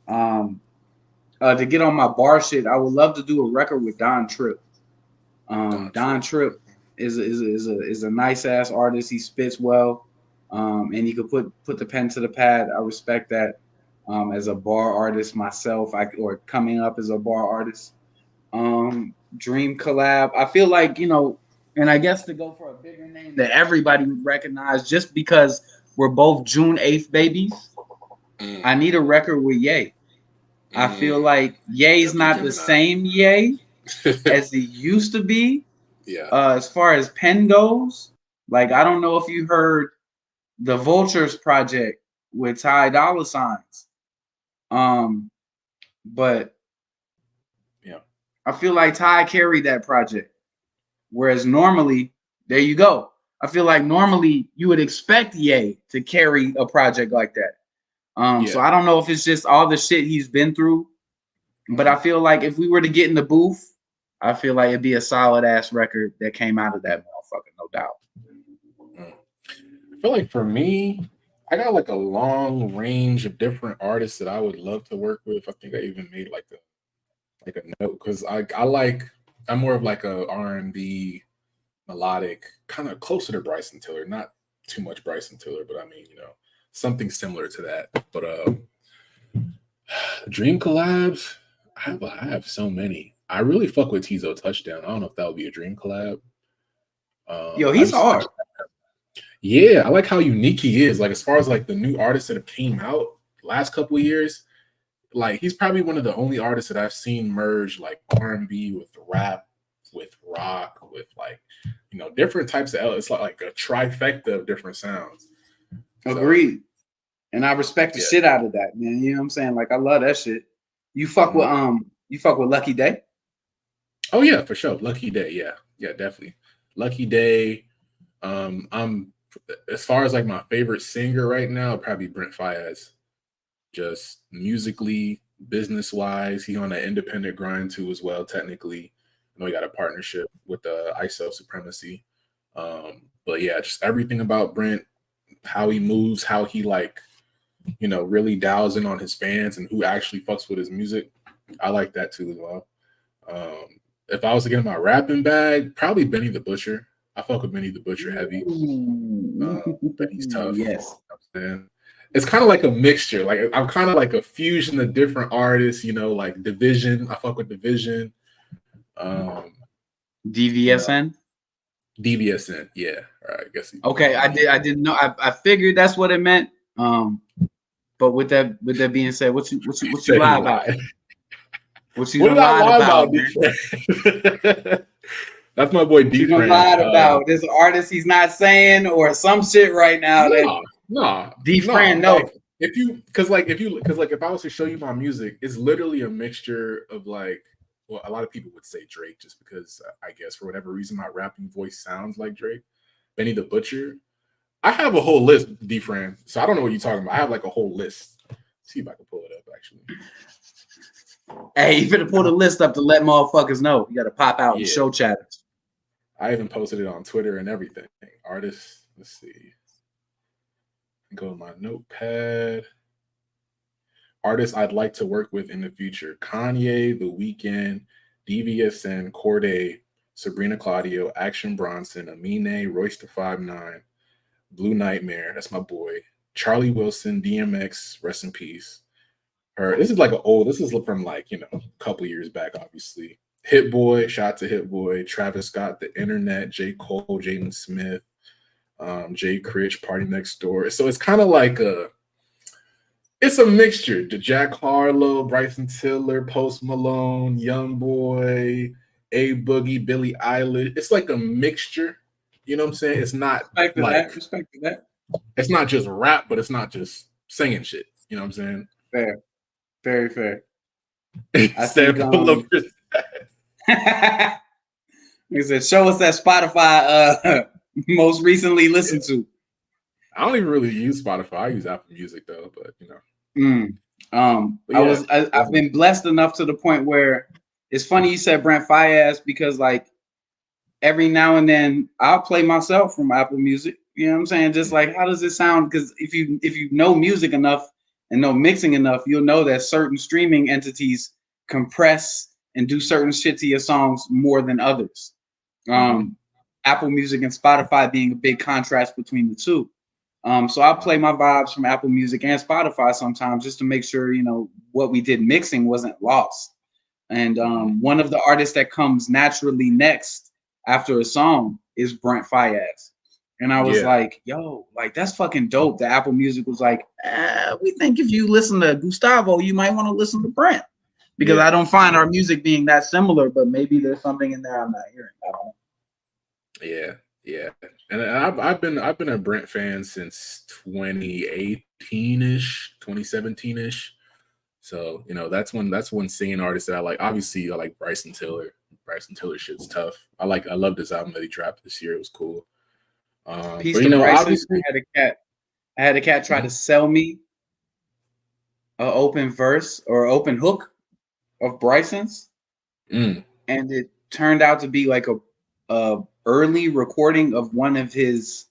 To get on my bar shit, I would love to do a record with Don Tripp. Don Tripp is a nice ass artist. He spits well, and he could put the pen to the pad. I respect that. As a bar artist myself, or coming up as a bar artist. Dream collab. I feel like, and I guess to go for a bigger name that everybody would recognize, just because we're both June 8th babies. I need a record with Ye. I feel like Ye's not the same Ye as he used to be. Yeah. As far as pen goes, like, I don't know if you heard the Vultures project with Ty Dolla Signs. But yeah, I feel like Ty carried that project. Whereas normally, there you go. I feel like normally you would expect Ye to carry a project like that. So I don't know if it's just all the shit he's been through, but I feel like if we were to get in the booth, I feel like it'd be a solid ass record that came out of that motherfucker, no doubt. I feel like for me, I got like a long range of different artists that I would love to work with. I think I even made like a note, because I'm more of like a R&B melodic, kind of closer to Bryson Tiller, not too much Bryson Tiller, but I mean, something similar to that. But dream collabs, I have so many. I really fuck with Tizo Touchdown. I don't know if that would be a dream collab. Yo, he's hard. Yeah, I like how unique he is. Like, as far as like the new artists that have came out last couple of years, like, he's probably one of the only artists that I've seen merge like R&B with rap, with rock, with like, different types of. It's like a trifecta of different sounds. Agreed. And I respect the shit out of that, man. You know what I'm saying? Like, I love that shit. You fuck with Lucky Day? Oh yeah, for sure. Lucky Day, yeah, definitely. Lucky Day. I'm, as far as like my favorite singer right now, probably Brent Faiyaz. Just musically, business wise, he on an independent grind too as well. Technically, I know he got a partnership with the ISO Supremacy. But yeah, just everything about Brent, how he moves, how he like, really dials in on his fans and who actually fucks with his music. I like that too as well. If I was to get in my rapping bag, probably Benny the Butcher. I fuck with Benny the Butcher heavy. Benny's tough. Yes. It's kind of like a mixture. Like, I'm kind of like a fusion of different artists, like Division. I fuck with Division. DVSN? DVSN, yeah. All right, I guess. Okay, I didn't know. I figured that's what it meant. But with that being said, what you lie about? What you done lied about, man? That's my boy D. You done lied about this artist he's not saying, or some shit right now. No, D. Fran, no. Like, if I was to show you my music, it's literally a mixture of like, well, a lot of people would say Drake, just because I guess for whatever reason my rapping voice sounds like Drake. Benny the Butcher. I have a whole list, D. Fran. So I don't know what you're talking about. I have like a whole list. Let's see if I can pull it up actually. Hey, you better pull the list up to let motherfuckers know. You got to pop out and show chatters. I even posted it on Twitter and everything. Artists, let's see. Go to my notepad. Artists I'd like to work with in the future: Kanye, The Weeknd, DVSN, Corday, Sabrina Claudio, Action Bronson, Amine, Royce the 5'9", Blue Nightmare, that's my boy, Charlie Wilson, DMX, rest in peace. Her, this is like this is from like, a couple years back, obviously. Hit Boy, shout out to Hit Boy, Travis Scott, The Internet, J. Cole, Jaden Smith, Jay Critch, Party Next Door. So it's kind of like it's a mixture. The Jack Harlow, Bryson Tiller, Post Malone, Young Boy, A Boogie, Billie Eilish. It's like a mixture. You know what I'm saying? It's not Respect to that. It's not just rap, but it's not just singing shit. You know what I'm saying? Fair. Very fair. I said full of he said, show us that Spotify most recently listened to. I don't even really use Spotify. I use Apple Music though, but I've been blessed enough to the point where it's funny you said Brent Faiyaz, because like every now and then I'll play myself from Apple Music. You know what I'm saying? Just like, how does it sound? Because if you know music enough and know mixing enough, you'll know that certain streaming entities compress and do certain shit to your songs more than others. Apple Music and Spotify being a big contrast between the two. So I'll play my vibes from Apple Music and Spotify sometimes just to make sure, what we did mixing wasn't lost. And one of the artists that comes naturally next after a song is Brent Faiyaz. And I was like, yo, like, that's fucking dope. The Apple Music was like, we think if you listen to Gustavo, you might want to listen to Brent. Because I don't find our music being that similar, but maybe there's something in there I'm not hearing. I don't know. Yeah. And I've been a Brent fan since 2018-ish, 2017-ish. So, that's one singing artist that I like. Obviously, I like Bryson Tiller. Bryson Tiller shit's tough. I love this album that he dropped this year. It was cool. Peace to Bryson. Obviously, I had a cat try to sell me an open verse or open hook of Bryson's, and it turned out to be like a early recording of one of his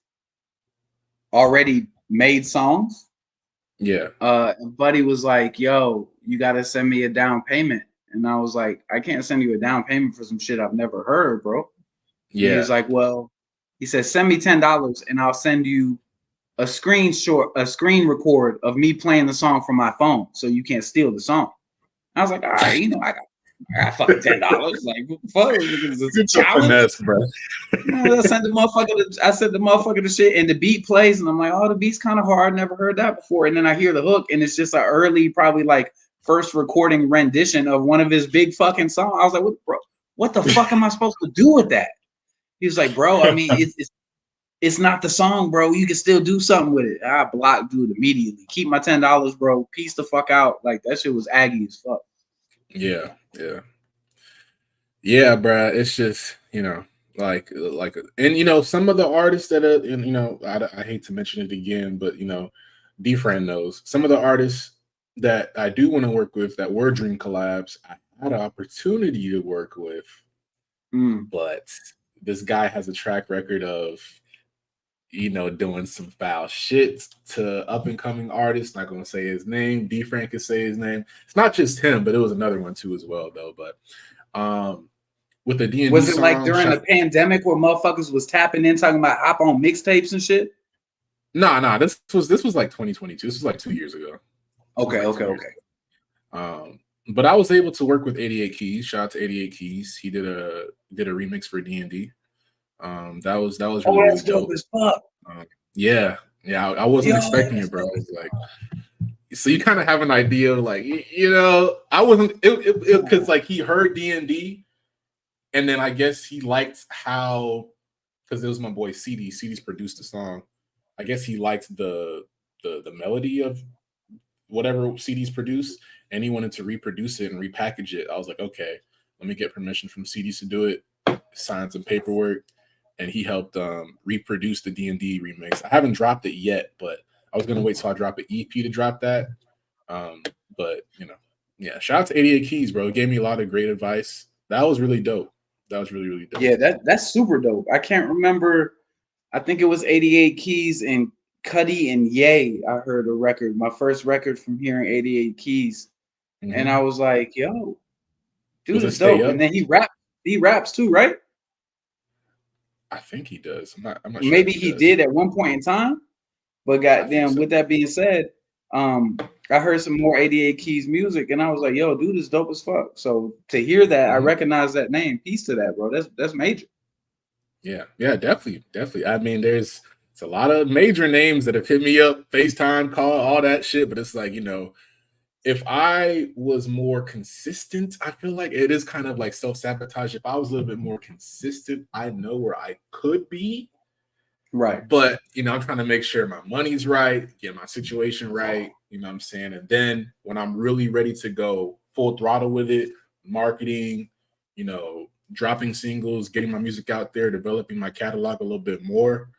already made songs. Yeah. And Buddy was like, yo, you gotta send me a down payment. And I was like, I can't send you a down payment for some shit I've never heard, bro. Yeah. And he was like, well, he said, send me $10 and I'll send you a screen record of me playing the song from my phone so you can't steal the song. I was like, all right, I got fucking $10. Like, what the fuck? Is this a challenge? Finesse, bro. I sent the motherfucker the shit, and the beat plays, and I'm like, oh, the beat's kind of hard. Never heard that before. And then I hear the hook, and it's just an early, probably like first recording rendition of one of his big fucking songs. I was like, what the fuck am I supposed to do with that? He was like, bro, I mean, it's not the song, bro. You can still do something with it. I blocked dude immediately. Keep my $10, bro. Peace the fuck out. Like, that shit was aggy as fuck. Yeah, bro. It's just, like, and some of the artists that are, and I hate to mention it again, but D-Friend knows some of the artists that I do want to work with that were dream collabs. I had an opportunity to work with, but this guy has a track record of, doing some foul shit to up and coming artists. Not gonna say his name. D-Frank can say his name. It's not just him, but it was another one too as well, though. But with the D&D was it song, like during the pandemic where motherfuckers was tapping in talking about hop on mixtapes and shit? Nah. This was like 2022. This was like 2 years ago. Okay. But I was able to work with 88 Keys. Shout out to 88 Keys. He did a remix for D&D. That was really dope as fuck. Yeah. I wasn't expecting it, bro. It's like, so you kind of have an idea, like, I wasn't because like he heard D&D, and then I guess he liked how, because it was my boy CD. CD's produced the song. I guess he liked the melody of whatever CD's produced, and he wanted to reproduce it and repackage it. I was like, okay, let me get permission from CDs to do it. Signed some paperwork. And he helped reproduce the D&D remix. I haven't dropped it yet, but I was going to wait till I drop an EP to drop that. But, shout out to 88 Keys, bro. It gave me a lot of great advice. That was really dope. That was really, really dope. Yeah, that's super dope. I can't remember. I think it was 88 Keys and Cuddy and Ye. I heard a record, my first record from hearing 88 Keys, and I Mm-hmm. was like, "Yo, Was dude it is Stay dope." Up? And then he raps too, right? I think he does. I'm not sure if Maybe he he does. did at one point in time. But I think goddamn, so. with that being said, I heard some more 88 Keys music, and I was like, "Yo, dude is dope as fuck." So to hear that, I Hmm. recognize that name. Peace to that, bro. That's major. Yeah, yeah, definitely, definitely. I mean, it's a lot of major names that have hit me up, FaceTime, call, all that shit. But it's like, if I was more consistent, I feel like it is kind of like self-sabotage. If I was a little bit more consistent, I know where I could be. Right. But I'm trying to make sure my money's right, get my situation right, you know what I'm saying? And then when I'm really ready to go full throttle with it, marketing, dropping singles, getting my music out there, developing my catalog a little bit more.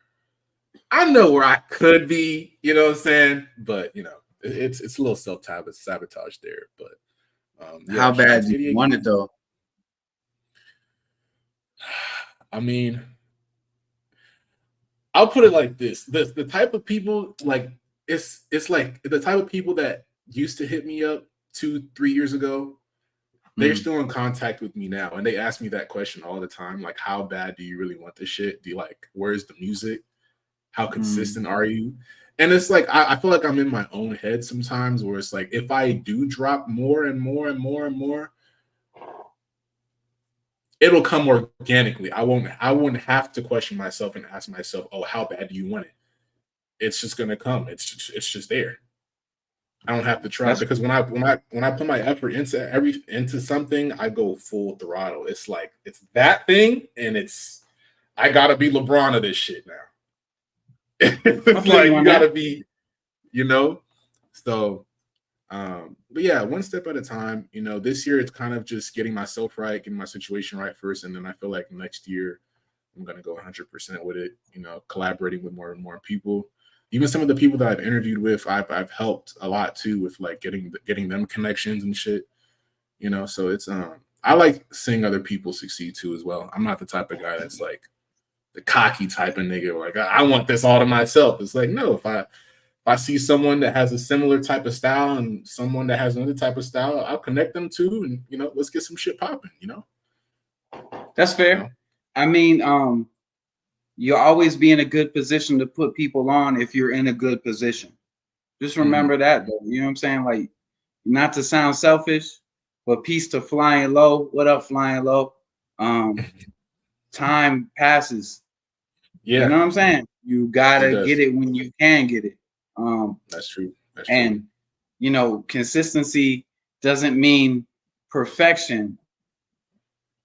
I know where I could be, you know what I'm saying? But it's a little self-sabotage there. But yeah, How shout out bad to do you 88 want it Keys. though? I mean, I'll put it like this: the type of people like it's like the type of people that used to hit me up 2-3 years ago. They're Mm, still in contact with me now, and they ask me that question all the time: like, how bad do you really want this shit? Do you like? Where's the music? How mm. consistent are you? And it's like I feel like I'm in my own head sometimes, where it's like if I do drop more and more and more and more, it'll come organically. I won't have to question myself and ask myself, oh, how bad do you want it? It's just gonna come. It's just there. I don't have to try That's because when I put my effort into something, I go full throttle. It's like it's that thing, and I gotta be LeBron of this shit now. I It's feel like you you on that. gotta be, you know. So, but yeah, one step at a time. This year it's kind of just getting myself right, getting my situation right first, and then I feel like next year I'm gonna go 100% with it. Collaborating with more and more people. Even some of the people that I've interviewed with, I've helped a lot too with like getting them connections and shit. So it's I like seeing other people succeed too as well. I'm not the type of guy that's like the cocky type of nigga. Like I want this all to myself. It's like no, if I see someone that has a similar type of style and someone that has another type of style, I'll connect them too, and let's get some shit popping. That's You fair. know. I mean, you'll always be in a good position to put people on if you're in a good position. Just Mm-hmm. remember that though. You know what I'm saying? Like, not to sound selfish, but peace to Flying Low. What up, Flying Low? Um, time passes. You know Yeah, what I'm saying? You it gotta get does. it when you can get it. Um, That's true. That's true. and consistency doesn't mean perfection.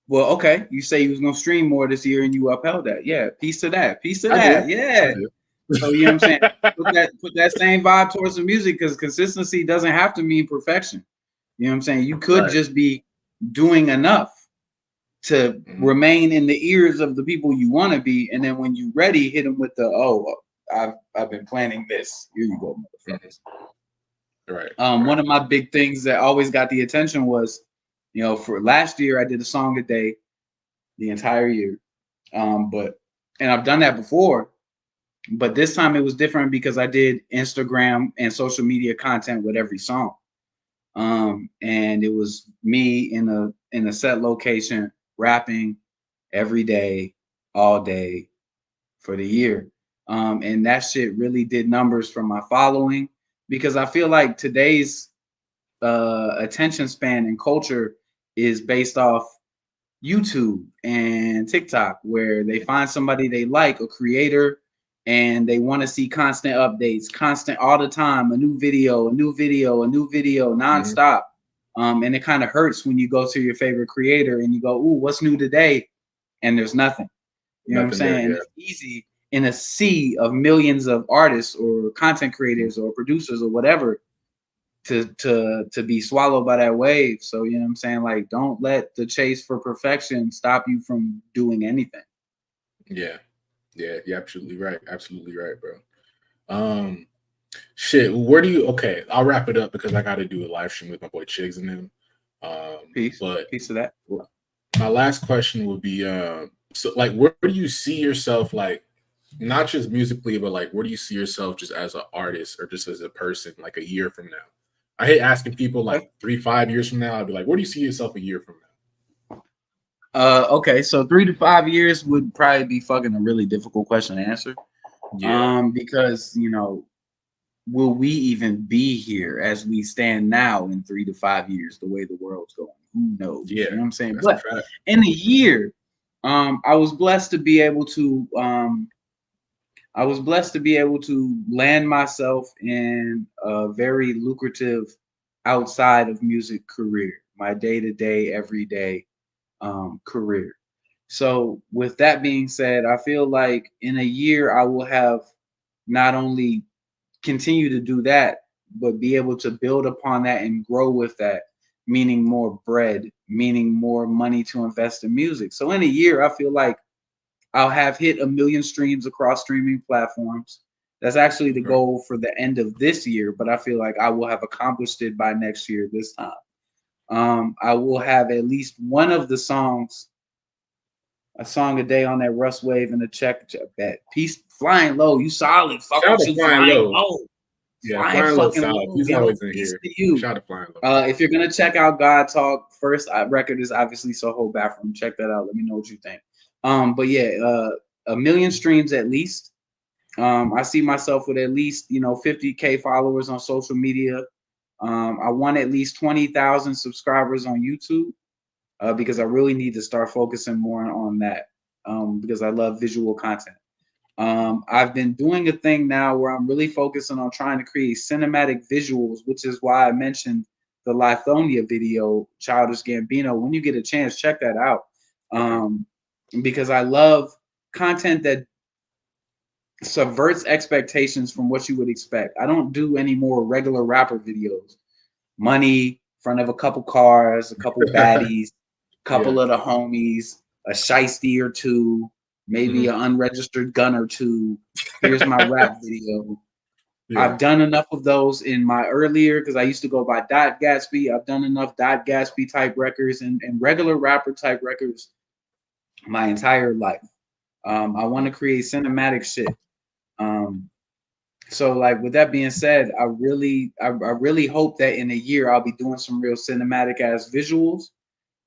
Well, okay, you say you was gonna stream more this year and you upheld that. Yeah, peace to that. Peace to I did. that. I Yeah. did. So you know what I'm saying? Put that same vibe towards the music because consistency doesn't have to mean perfection. You know what I'm saying? You could Right. just be doing enough to Mhm. remain in the ears of the people you want to be, and then when you're ready, hit them with the I've been planning this. Here you go, Mhm. motherfuckers. Right. One Right. of my big things that always got the attention was, for last year I did a song a day the entire year. But and I've done that before, but this time it was different because I did Instagram and social media content with every song. And it was me in a set location rapping every day, all day for the year. And that shit really did numbers for my following because I feel like today's attention span and culture is based off YouTube and TikTok, where they find somebody they like, a creator, and they want to see constant updates, constant all the time, a new video, a new video, a new video, Mhm. nonstop. And it kind of hurts when you go to your favorite creator and you go, "Ooh, what's new today?" And there's nothing. You know what I'm Nothing there. saying? And Yeah. it's easy in a sea of millions of artists or content creators or producers or whatever to be swallowed by that wave. So you know what I'm saying? Like, don't let the chase for perfection stop you from doing anything. Yeah. Yeah. You're absolutely right. Absolutely right, bro. Um. Shit. Where do you? Okay. I'll wrap it up because I got to do a live stream with my boy Chigs and them. Peace. But Peace to that. My last question would be, so like, where do you see yourself, like, not just musically, but like, where do you see yourself just as an artist or just as a person, like a year from now? I hate asking people Okay. like 3, 5 years from now. I'd be like, where do you see yourself a year from Okay, so 3 to 5 years would probably be fucking a really difficult question to answer. now? Yeah, Because will we even be here as we stand now in 3 to 5 years, the way the world's going? Who knows? yeah, You know what I'm saying? that's a But fact. in a year, I was blessed to be able to land myself in a very lucrative outside of music career, my day-to-day, everyday career. So with that being said, I feel like in a year I will have not only continue to do that, but be able to build upon that and grow with that, meaning more bread, meaning more money to invest in music. So in a year, I feel like I'll have hit 1 million streams across streaming platforms. That's actually the Okay. goal for the end of this year, but I feel like I will have accomplished it by next year this time. I will have at least one of the songs, a song a day on that Russ Wave and the check bet. Peace, flying low. You solid. Fuck Shout with out to you, Flying flying Low. low. Yeah, Flying Flying Low fucking solid. low, He's yo. always in Peace here. to you. Shout out to Flying Low. If you're gonna check out God Talk, first record is obviously Soho Bathroom. Check that out. Let me know what you think. But yeah, 1 million streams at least. I see myself with at least 50K followers on social media. I want at least 20,000 subscribers on YouTube because I really need to start focusing more on that because I love visual content. I've been doing a thing now where I'm really focusing on trying to create cinematic visuals, which is why I mentioned the Lithonia video, Childish Gambino. When you get a chance, check that out. Okay. Because I love content that subverts expectations from what you would expect. I don't do any more regular rapper videos. Money, in front of a couple cars, a couple baddies, Yeah. couple of the homies, a shiesty or two, maybe Mhm. an unregistered gun or two. Here's my rap video. Yeah. I've done enough of those in my earlier, because I used to go by Dot Gatsby. I've done enough Dot Gatsby type records and regular rapper type records my entire life. I want to create cinematic shit. Um, so like with that being said, I really hope that in a year I'll be doing some real cinematic ass visuals,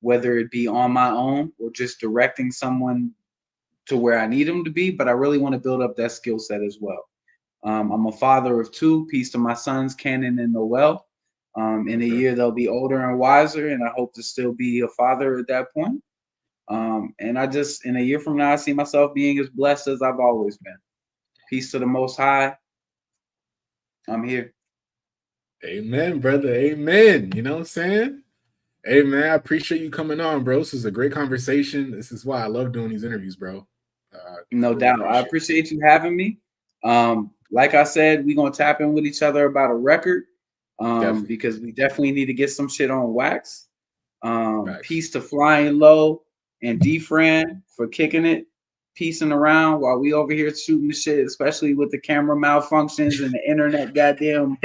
whether it be on my own or just directing someone to where I need them to be. But I really want to build up that skill set as well. I'm a father of two. Peace to my sons, Cannon and Noel. In a Okay. year they'll be older and wiser, and I hope to still be a father at that point. And I just in a year from now, I see myself being as blessed as I've always been. Peace to the Most High. I'm here. Amen, brother. Amen. You know what I'm saying? Hey, man, I appreciate you coming on, bro. This is a great conversation. This is why I love doing these interviews, bro. I No really doubt. I appreciate appreciate you having me. Like I said, we're gonna tap in with each other about a record. it. Definitely. Because we definitely need to get some shit on wax. Facts. Peace to Flying Low and D-Fran for kicking it, piecing around while we over here shooting the shit, especially with the camera malfunctions and the internet goddamn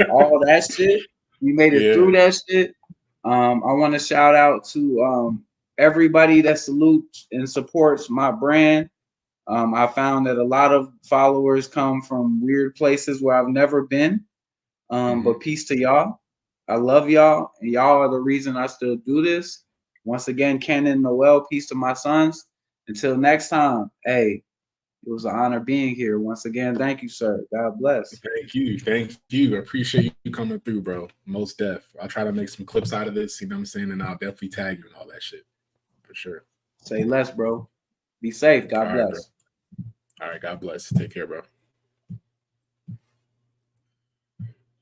all that shit. We made it Yeah. through that shit. I want to shout out to everybody that salutes and supports my brand. I found that a lot of followers come from weird places where I've never been. Hmm. But peace to y'all. I love y'all, and y'all are the reason I still do this. Once again, Cannon Noel, peace to my sons. Until next time, hey, it was an honor being here. Once again, thank you, sir. God bless. Thank you. Thank you. I appreciate you coming through, bro. Most def. I'll try to make some clips out of this, you know what I'm saying? And I'll definitely tag you and all that shit. For sure. Say less, bro. Be safe. All God right, bro. bless. All right. God bless. Take care, bro.